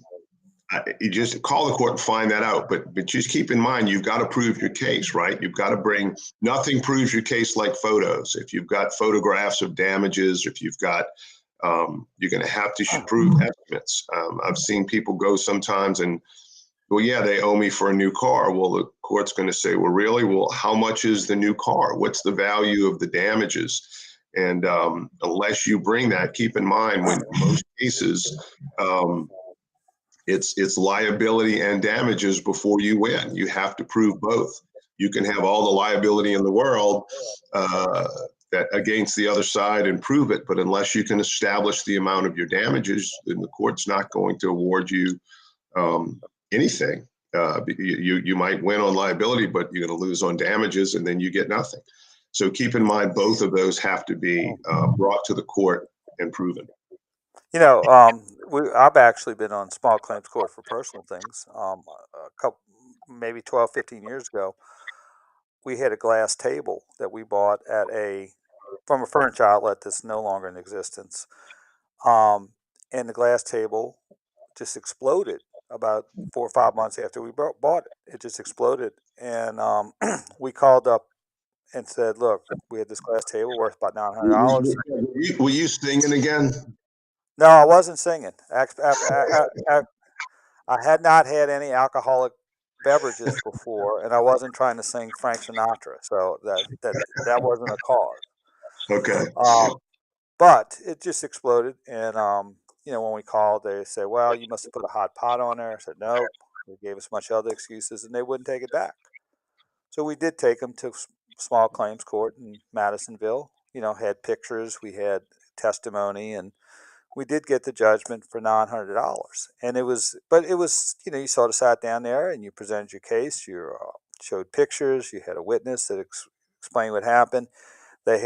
you just call the court and find that out. But just keep in mind, you've got to prove your case, right? You've got to bring, nothing proves your case like photos. If you've got photographs of damages, if you've got, you're going to have to prove estimates. I've seen people go sometimes and well, yeah, they owe me for a new car. Well, the court's going to say, well, really? Well, how much is the new car? What's the value of the damages? And unless you bring that, keep in mind, when most cases, it's liability and damages before you win. You have to prove both. You can have all the liability in the world that against the other side and prove it, but unless you can establish the amount of your damages, then the court's not going to award you anything. You might win on liability, but you're going to lose on damages, and then you get nothing. So keep in mind, both of those have to be brought to the court and proven. You know, I've actually been on small claims court for personal things. A couple, maybe 12, 15 years ago, we had a glass table that we bought from a furniture outlet that's no longer in existence. And the glass table just exploded about 4 or 5 months after we bought it. It just exploded. And we called up and said, look, we had this glass table worth about $900. Were you singing again? No, I wasn't singing. I had not had any alcoholic beverages before, and I wasn't trying to sing Frank Sinatra, so that wasn't a cause. Okay. But it just exploded, and when we called, they said, "Well, you must have put a hot pot on there." I said, "Nope." They gave us a bunch of other excuses, and they wouldn't take it back. So we did take them to small claims court in Madisonville. Had pictures, we had testimony, and we did get the judgment for $900. And it was you sort of sat down there and you presented your case. You showed pictures. You had a witness that explained what happened. They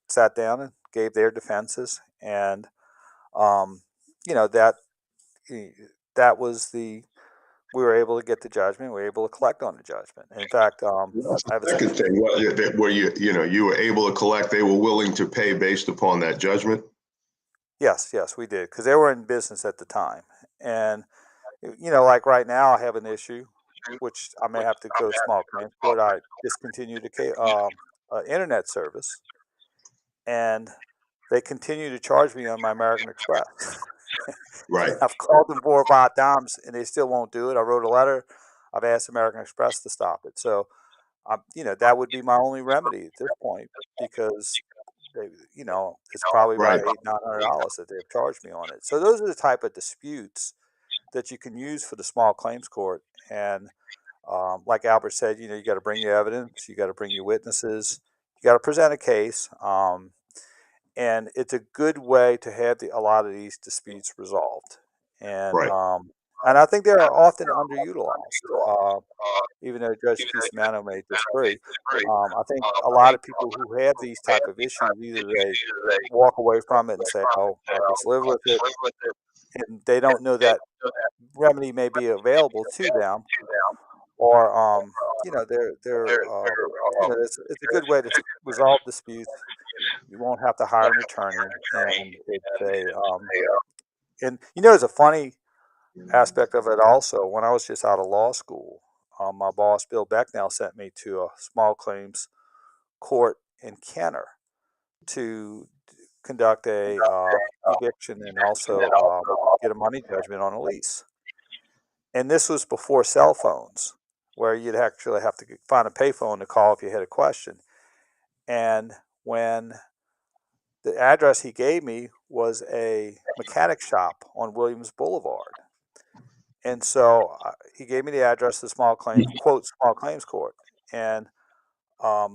sat down and gave their defenses, and that was we were able to get the judgment. We were able to collect on the judgment. In fact, I have a second thing where you were able to collect. They were willing to pay based upon that judgment. Yes, we did, because they were in business at the time. And, like right now, I have an issue, which I may have to go to small claims court. I discontinued the internet service, and they continue to charge me on my American Express. Right. I've called them 4 or 5 times, and they still won't do it. I wrote a letter. I've asked American Express to stop it. So, that would be my only remedy at this point, because it's probably about $800-900 that they've charged me on it. So those are the type of disputes that you can use for the small claims court. And like Albert said, you got to bring your evidence, you got to bring your witnesses, you got to present a case, and it's a good way to have a lot of these disputes resolved. And and I think they're often underutilized. Even though Judge Cusimano may disagree, I think a lot of people who have these type of issues, either they walk away from it and say, "Oh, I'll just live with it," and they don't know that remedy may be available to them, or it's a good way to resolve disputes. You won't have to hire an attorney, and there's a funny aspect of it also. When I was just out of law school, my boss, Bill Becknell, sent me to a small claims court in Kenner to conduct a eviction and also get a money judgment on a lease. And this was before cell phones, where you'd actually have to find a payphone to call if you had a question. And when the address he gave me was a mechanic shop on Williams Boulevard. And so he gave me the address of the small claims court. And I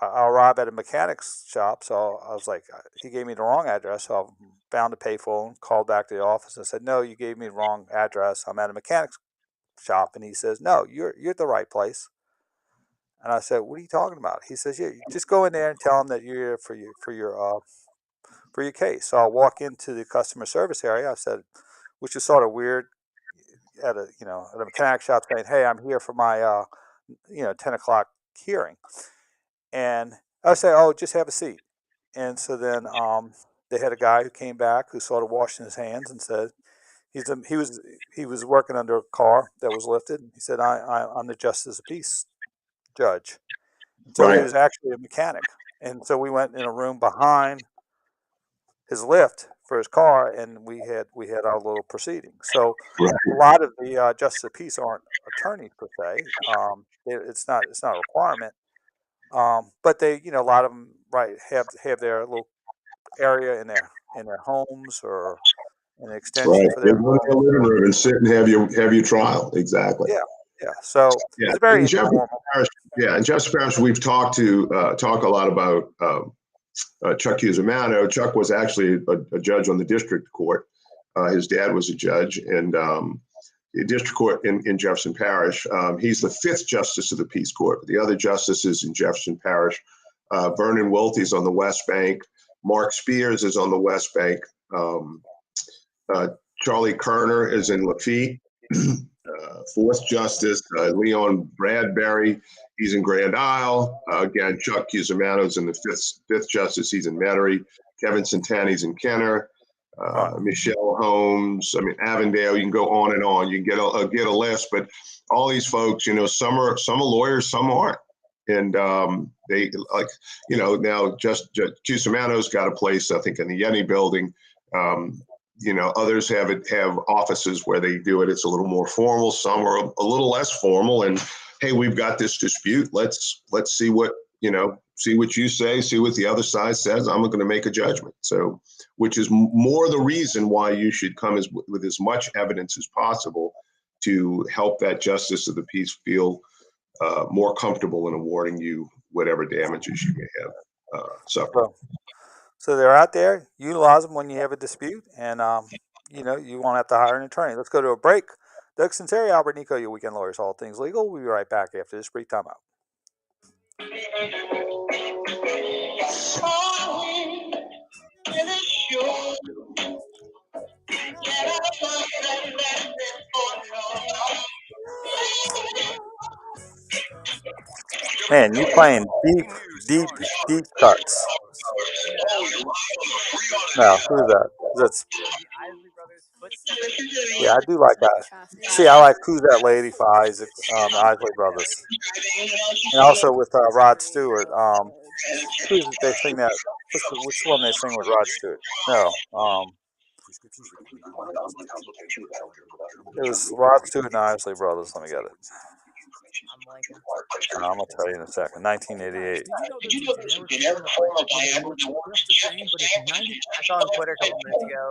arrived at a mechanic's shop. So I was like, he gave me the wrong address. So I found a payphone, called back to the office and said, "No, you gave me the wrong address. I'm at a mechanic's shop." And he says, "No, you're at the right place." And I said, "What are you talking about?" He says, "Yeah, you just go in there and tell them that you're here for your case." So I walk into the customer service area. I said, which is sort of weird, at a mechanic shop, saying, "Hey, I'm here for my 10 o'clock hearing." And I say, "Oh, just have a seat." And so then they had a guy who came back who sort of washing his hands and said, he was working under a car that was lifted. He said, I'm the justice of peace judge." So he was actually a mechanic. And so we went in a room behind his lift for his car, and we had our little proceeding. So Right. a lot of the justice of peace aren't attorneys per se. It's not a requirement. But they, a lot of them, right, have their little area in their homes or an extension Right. for They their go to the home. living room and sit and have your trial. Exactly. Yeah, yeah. So Yeah. it's very In Jefferson informal. Parish, in Jefferson Parish, we've talk a lot about Chuck Cusimano. Chuck was actually a judge on the district court. His dad was a judge, and the district court in Jefferson Parish. He's the 5th justice of the peace court. The other justices in Jefferson Parish, Vernon Welty's on the West Bank. Mark Spears is on the West Bank. Charlie Kerner is in Lafitte. 4th Justice, Leon Bradbury, he's in Grand Isle. Again, Chuck Cusimano's in the 5th Justice, he's in Metairie. Kevin Santani's in Kenner. Michelle Holmes, Avondale, you can go on and on. You can get a list, but all these folks, some are lawyers, some aren't. And they now just Cusimano's got a place, I think, in the Yeni building. Others have offices where they do it. It's a little more formal. Some are a little less formal. And hey, we've got this dispute. Let's see what you say, see what the other side says. I'm going to make a judgment. So, which is more the reason why you should come with as much evidence as possible to help that justice of the peace feel more comfortable in awarding you whatever damages you may have suffered. So they're out there. Utilize them when you have a dispute, and you won't have to hire an attorney. Let's go to a break. Doug Sunseri, Albert Nicaud, your weekend lawyers, all things legal. We'll be right back after this brief timeout. Man, you playing deep cuts. Now, who's that? That's yeah, I do like that. See, I like Who's That Lady for Isaac, the Isley Brothers, and also with Rod Stewart. They sing that? Which one they sing with Rod Stewart? No, it was Rod Stewart and the Isley Brothers. Let me get it. I'm gonna tell you in a second. 1988. Did you know there's a generic form of Viagra that works the same, but it's 90? I saw on Twitter a couple minutes ago.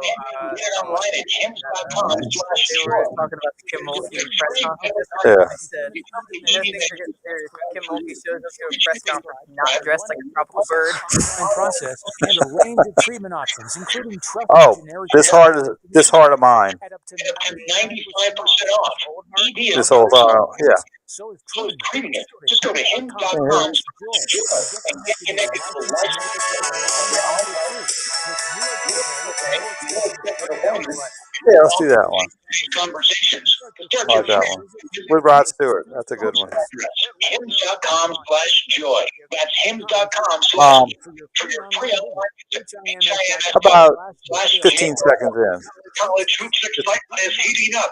Get online at hims.com/joy. They were talking about the Kim Mulkey press conference. Yeah. They said, things are getting serious. Kim Mulkey shows up to a press conference not dressed like a tropical bird. And process and a range of treatment options, including Oh, this heart of mine. At up to 95% off. This whole yeah. So is treating it. Just go to hims.com/joy and get connected to a Yeah, let's do that one. conversations. I like that one. With Rod Stewart. That's a good one. Hims.com/joy. That's hims.com/ How about 15 15 seconds in? College hoops excitement is heating up.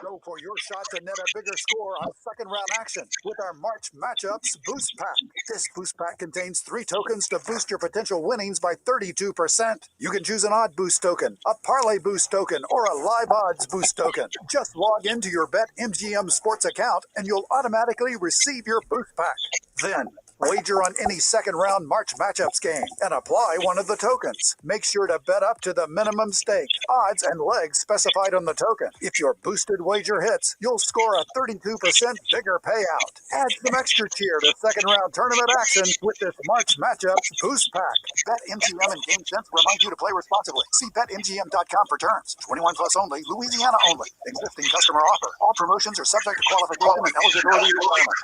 Go for your shot to net a bigger score on second round action with our March Matchups Boost Pack. This Boost Pack contains 3 tokens to boost your potential winnings by 32%. You can choose an odd boost token, a parlay boost token, or a live odds boost token. Just log into your BetMGM Sports account and you'll automatically receive your Boost Pack. Then, wager on any second round March Matchups game and apply one of the tokens. Make sure to bet up to the minimum stake, odds, and legs specified on the token. If your boosted wager hits, you'll score a 32% bigger payout. Add some extra cheer to second round tournament action with this March Matchups Boost Pack. BetMGM and GameSense remind you to play responsibly. See BetMGM.com for terms. 21 plus only, Louisiana only. Existing customer offer. All promotions are subject to qualification and eligibility requirements.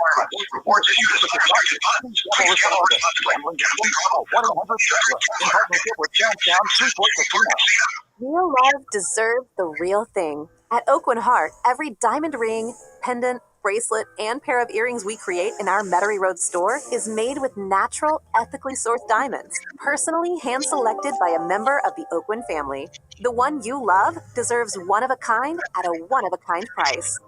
Rewards issued as a target fund. Real love deserves the real thing. At Oakwood Heart, every diamond ring, pendant, bracelet, and pair of earrings we create in our Metairie Road store is made with natural, ethically sourced diamonds, personally hand-selected by a member of the Oakwood family. The one you love deserves one-of-a-kind at a one-of-a-kind price.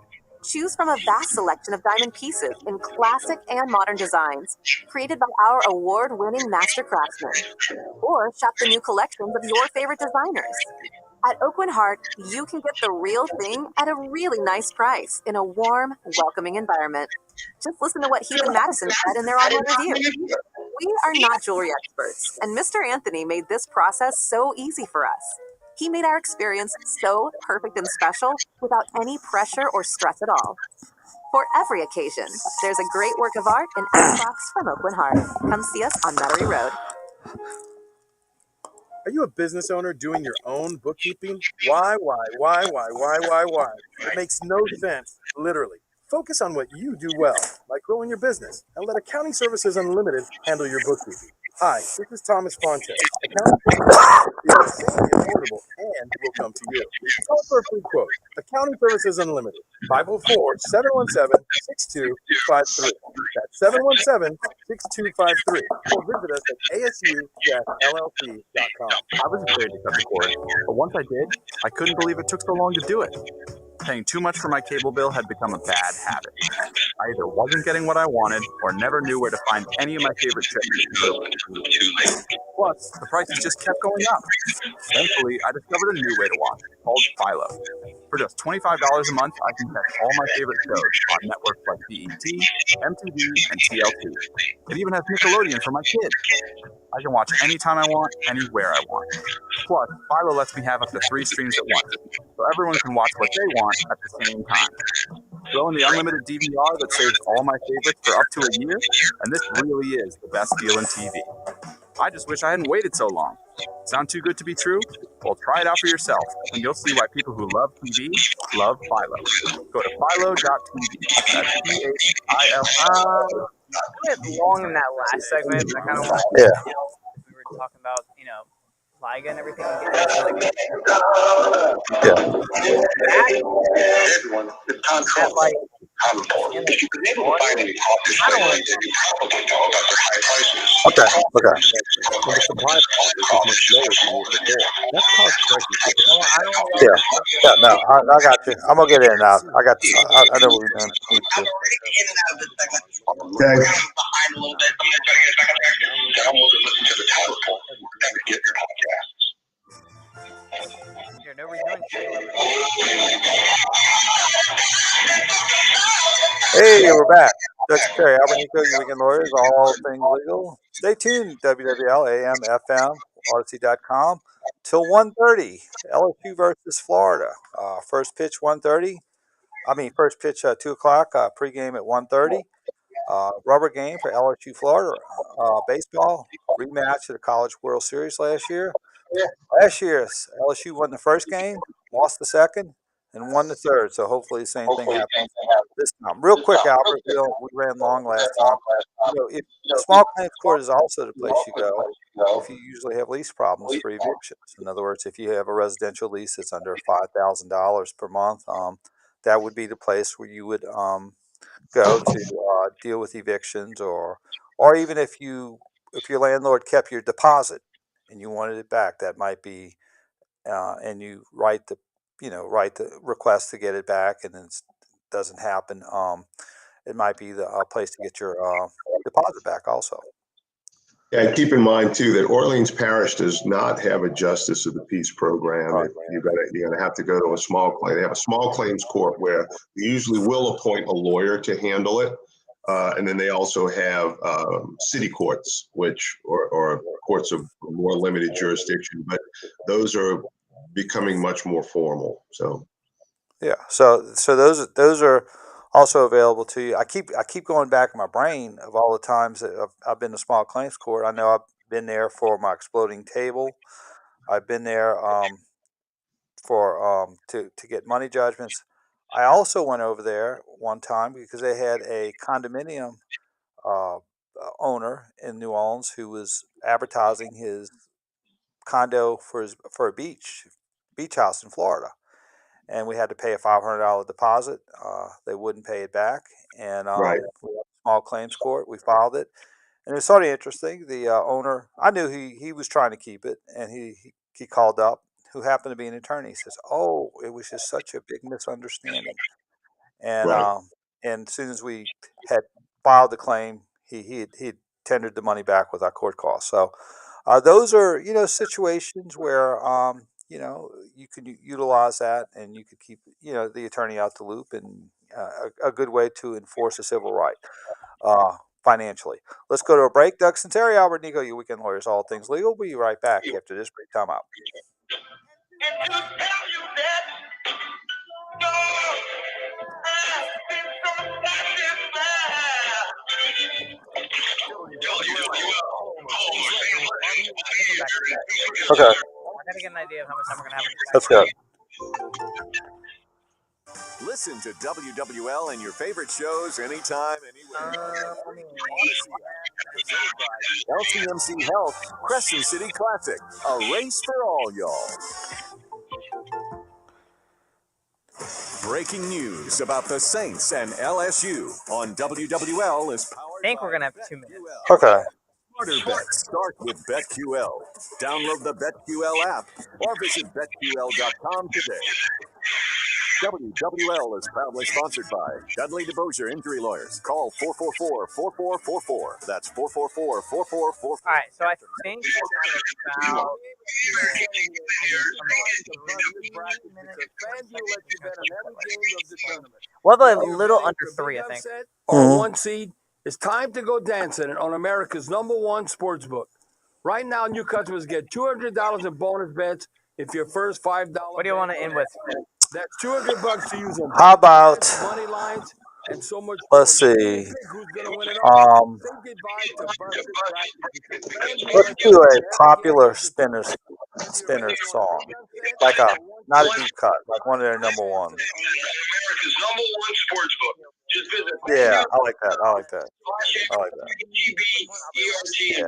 Choose from a vast selection of diamond pieces in classic and modern designs, created by our award-winning master craftsmen. Or shop the new collections of your favorite designers. At Oakland Heart, you can get the real thing at a really nice price in a warm, welcoming environment. Just listen to what Heath and Madison said in their online review. We are not jewelry experts, and Mr. Anthony made this process so easy for us. He made our experience so perfect and special without any pressure or stress at all. For every occasion, there's a great work of art in every box from Oakland Heart. Come see us on Metairie Road. Are you a business owner doing your own bookkeeping? Why? It makes no sense, literally. Focus on what you do well, like growing your business, and let Accounting Services Unlimited handle your bookkeeping. Hi, this is Thomas Fontes. Accounting Services is insanely affordable and will come to you. Call for a free quote. Accounting Services Unlimited, 504-717-6253. That's 717-6253. Or visit us at asu-llc.com. I was afraid to cut the cord, but once I did, I couldn't believe it took so long to do it. Paying too much for my cable bill had become a bad habit. I either wasn't getting what I wanted or never knew where to find any of my favorite shows. Plus, the prices just kept going up. Thankfully, I discovered a new way to watch, called Philo. For just $25 a month, I can catch all my favorite shows on networks like BET, MTV, and TLC. It even has Nickelodeon for my kids. I can watch anytime I want, anywhere I want. Plus, Philo lets me have up to 3 streams at once, so everyone can watch what they want at the same time. Throw in the unlimited DVR that saves all my favorites for up to a year, and this really is the best deal in TV. I just wish I hadn't waited so long. Sound too good to be true? Well, try it out for yourself, and you'll see why people who love TV love Philo. Go to philo.tv. That's Philo. We went long in that last segment. I kind of want Yeah. we were talking about, Liga and everything again. It's really good. Everyone, it's time to like, if you've been able to find any coffee places, you probably know about their high prices. Okay. When the supply of coffee is much lower than it was before, that's caused prices to go up. Yeah, no, I got you. I'm gonna get in and out. I got you. I know what we're doing. Okay. Behind a little bit. I'm going to try to get back on track. Download and listen to the Town Report wherever you get your podcasts. Here, nobody's doing shit. Hey, we're back. Sunseri, Albert Nicaud, your weekend lawyers, all things legal. Stay tuned, WWL, AM, FM, Odyssey.com, till 1:30. LSU versus Florida. First pitch 1:30. First pitch 2 o'clock. Pregame at 1:30. Rubber game for LSU Florida. Baseball rematch of the College World Series last year. Last year, LSU won the first game, lost the second, and won the third. So hopefully the same thing happens this time. Real quick, Albert, we ran long last time. If small claims court is also the place you go if you usually have lease problems for evictions. In other words, if you have a residential lease that's under $5,000 per month, that would be the place where you would go to deal with evictions, or even if your landlord kept your deposit and you wanted it back, that might be and you write the request to get it back, and then it doesn't happen. It might be the place to get your deposit back also. Yeah, and keep in mind too that Orleans Parish does not have a justice of the peace program. Right. You're gonna have to go to a small claim. They have a small claims court where they usually will appoint a lawyer to handle it, and then they also have city courts, which or courts of more limited jurisdiction, but those are becoming much more formal. So yeah, so those are also available to you. I keep going back in my brain of all the times that I've been to small claims court. I know I've been there for my exploding table. I've been there for to get money judgments. I also went over there one time because they had a condominium owner in New Orleans who was advertising his condo for a beach house in Florida, and we had to pay a $500 deposit. They wouldn't pay it back, and right. we had a small claims court. We filed it, and it was sort of interesting. The owner, I knew he was trying to keep it, and he called up, who happened to be an attorney. He says, "Oh, it was just such a big misunderstanding." and Right. and as soon as we had filed the claim, he had tendered the money back with our court costs. So those are situations where you can utilize that, and you could keep the attorney out the loop, and a good way to enforce a civil right financially. Let's go to a break. Doug Sunseri, Albert Nicaud, your weekend lawyers, all things legal. We'll be right back after this brief time out. Okay. I gotta get an idea of how much time we're gonna have. That's good. Listen to WWL and your favorite shows anytime, anywhere. LCMC Health Crescent City Classic, a race for all y'all. Breaking news about the Saints and LSU on WWL is powered I think we're gonna have 2 minutes. Okay. Smarter bets start with BetQL. Download the BetQL app or visit BetQL.com today. WWL is proudly sponsored by Dudley DeBosier Injury Lawyers. Call 444-4444. That's 444-4444. All right, so I think about well, a little under 3, I think. Or 1 seed. It's time to go dancing on America's #1 sports book. Right now, new customers get $200 in bonus bets if your first $5. What do you want to end with? That's $200 to use on How about, money lines and so much. let's see, let's do a popular spinner song, like not a deep cut, like one of their number ones. America's #1 sports book. Just visit. Yeah, I like that. I like that. Yeah,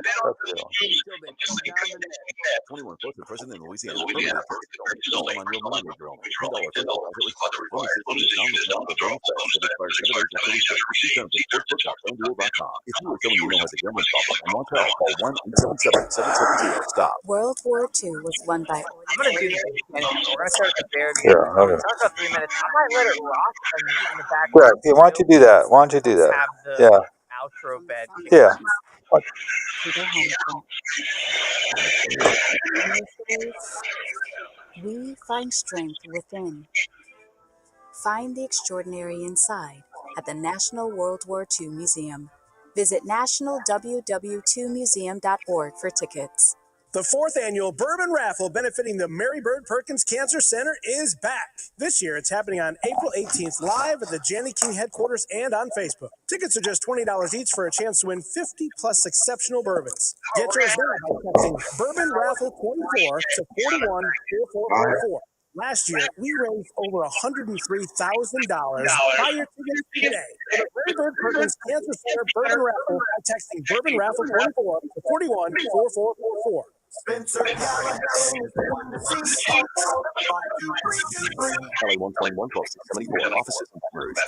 21 plus the president in Louisiana. Stop. World War II was won by. I'm gonna do this. We're gonna start at the very Yeah, beginning. okay. Talk about 3 minutes. I might let it rock in the back. Yeah, why don't you do that? Why don't you do that? Have the Yeah. outro bed. Yeah. We find strength within. Find the extraordinary inside at the National World War II Museum. Visit nationalww2museum.org for tickets. The 4th annual Bourbon Raffle benefiting the Mary Bird Perkins Cancer Center is back. This year, it's happening on April 18th live at the Jenny King headquarters and on Facebook. Tickets are just $20 each for a chance to win 50+ exceptional bourbons. Get yours now by texting Bourbon Raffle 24 to 414444. Last year, we raised over $103,000. Buy your tickets today for the Mary Bird Perkins Cancer Center Bourbon Raffle by texting Bourbon Raffle 24 to 414444. Spencer Gallagher is the one to see. LA 121 plus 74 offices in Baton Rouge.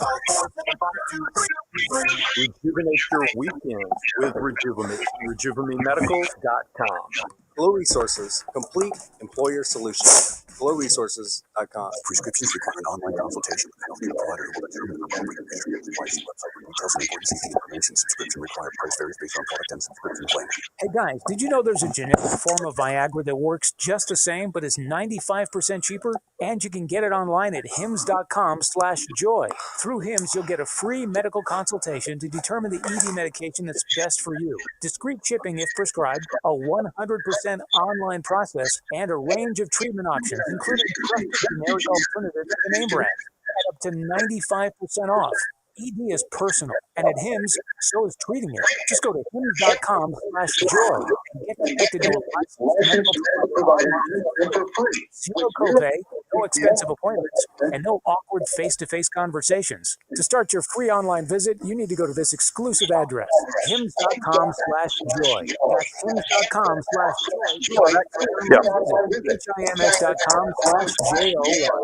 Rejuvenate your weekend with Rejuvenate. RejuvenateMedicals.com. Flow Resources, complete employer solutions. FlowResources.com. Prescriptions require an online consultation with a healthcare provider who will determine the appropriate prescription website details and important safety information. Subscription required. Price varies based on product and subscription plan. Hey guys, did you know there's a generic form of Viagra that works just the same but is 95% cheaper? And you can get it online at hims.com/joy. Through Hims, you'll get a free medical consultation to determine the ED medication that's best for you. Discreet shipping if prescribed, a 100% online process, and a range of treatment options, including generic alternatives to the name brand, at up to 95% off. ED is personal, and at Hims, so is treating it. Just go to hims.com/joy and get connected to a licensed medical provider for free. Zero copay, no expensive appointments, and no awkward face-to-face conversations. To start your free online visit, you need to go to this exclusive address, hims.com/joy. That's hims.com/joy. HIMS.com/JOY.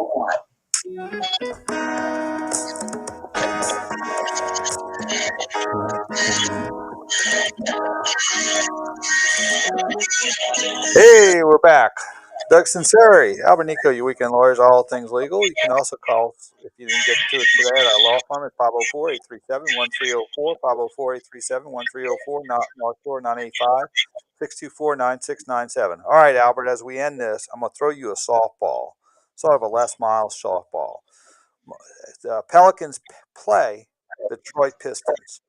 Hey, we're back. Doug Sunseri, Albert Nicaud, your weekend lawyers, all things legal. You can also call if you didn't get to us today at our law firm at 504-837-1304, 504-837-1304, North Shore 985 624-9697. All right, Albert, as we end this, I'm going to throw you a softball, sort of a Les Miles softball. The Pelicans play the Detroit Pistons,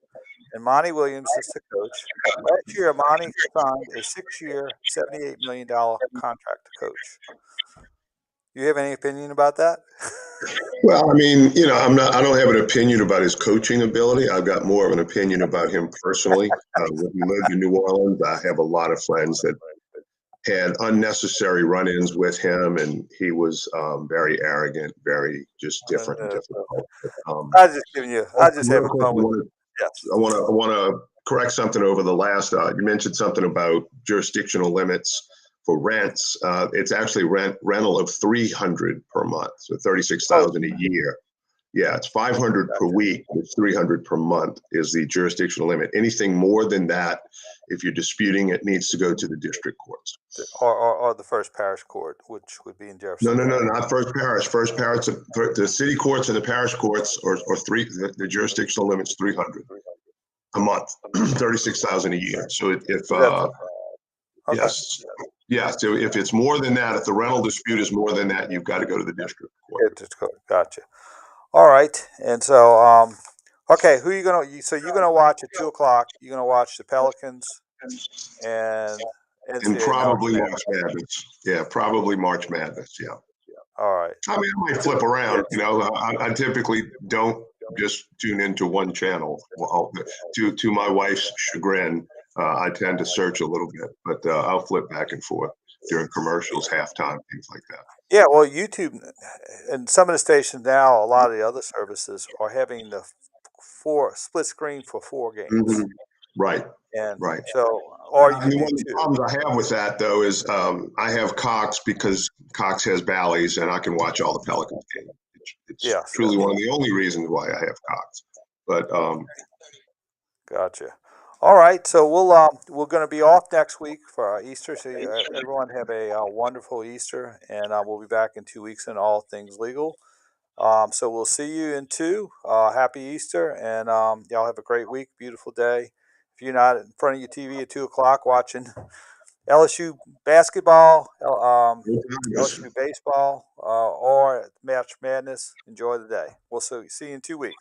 and Monty Williams is the coach. Last year, Monty signed a 6-year, $78 million contract to coach. Do you have any opinion about that? Well, I mean, I don't have an opinion about his coaching ability. I've got more of an opinion about him personally. When he lived in New Orleans, I have a lot of friends that had unnecessary run-ins with him, and he was very arrogant, very just different and difficult. I just giving you. I just having fun with it. Yes. I want to correct something over the last. You mentioned something about jurisdictional limits for rents. It's actually rental of $300 per month, so $36,000 a year. Yeah, it's $500 per week. It's $300 per month is the jurisdictional limit. Anything more than that, if you're disputing it, needs to go to the district courts. Or the first parish court, which would be in Jefferson. No, not first parish. First parish, the city courts and the parish courts are three. The jurisdictional limit's $300 a month, $36,000 a year. So so if it's more than that, if the rental dispute is more than that, you've got to go to the district court. Gotcha. All right, and so okay, who are you gonna? So you're gonna watch at 2:00. You're gonna watch the Pelicans and probably March Madness. Yeah, probably March Madness. Yeah. All right. I mean, I might flip around. I typically don't just tune into one channel. Well, to my wife's chagrin, I tend to search a little bit, but I'll flip back and forth during commercials, halftime, things like that. Yeah, well, YouTube and some of the stations now, a lot of the other services are having the split screen for 4 games. Mm-hmm. Right. And right. So, or you one of the problems I have with that, though, is I have Cox because Cox has Bally's, and I can watch all the Pelicans games. It's truly one of the only reasons why I have Cox. But gotcha. All right, so we're going to be off next week for Easter. So everyone have a wonderful Easter, and we'll be back in 2 weeks in all things legal. So we'll see you in 2. Happy Easter, and y'all have a great week, beautiful day. If you're not in front of your TV at 2:00 watching LSU basketball, LSU baseball, or March Madness, enjoy the day. We'll see you in 2 weeks.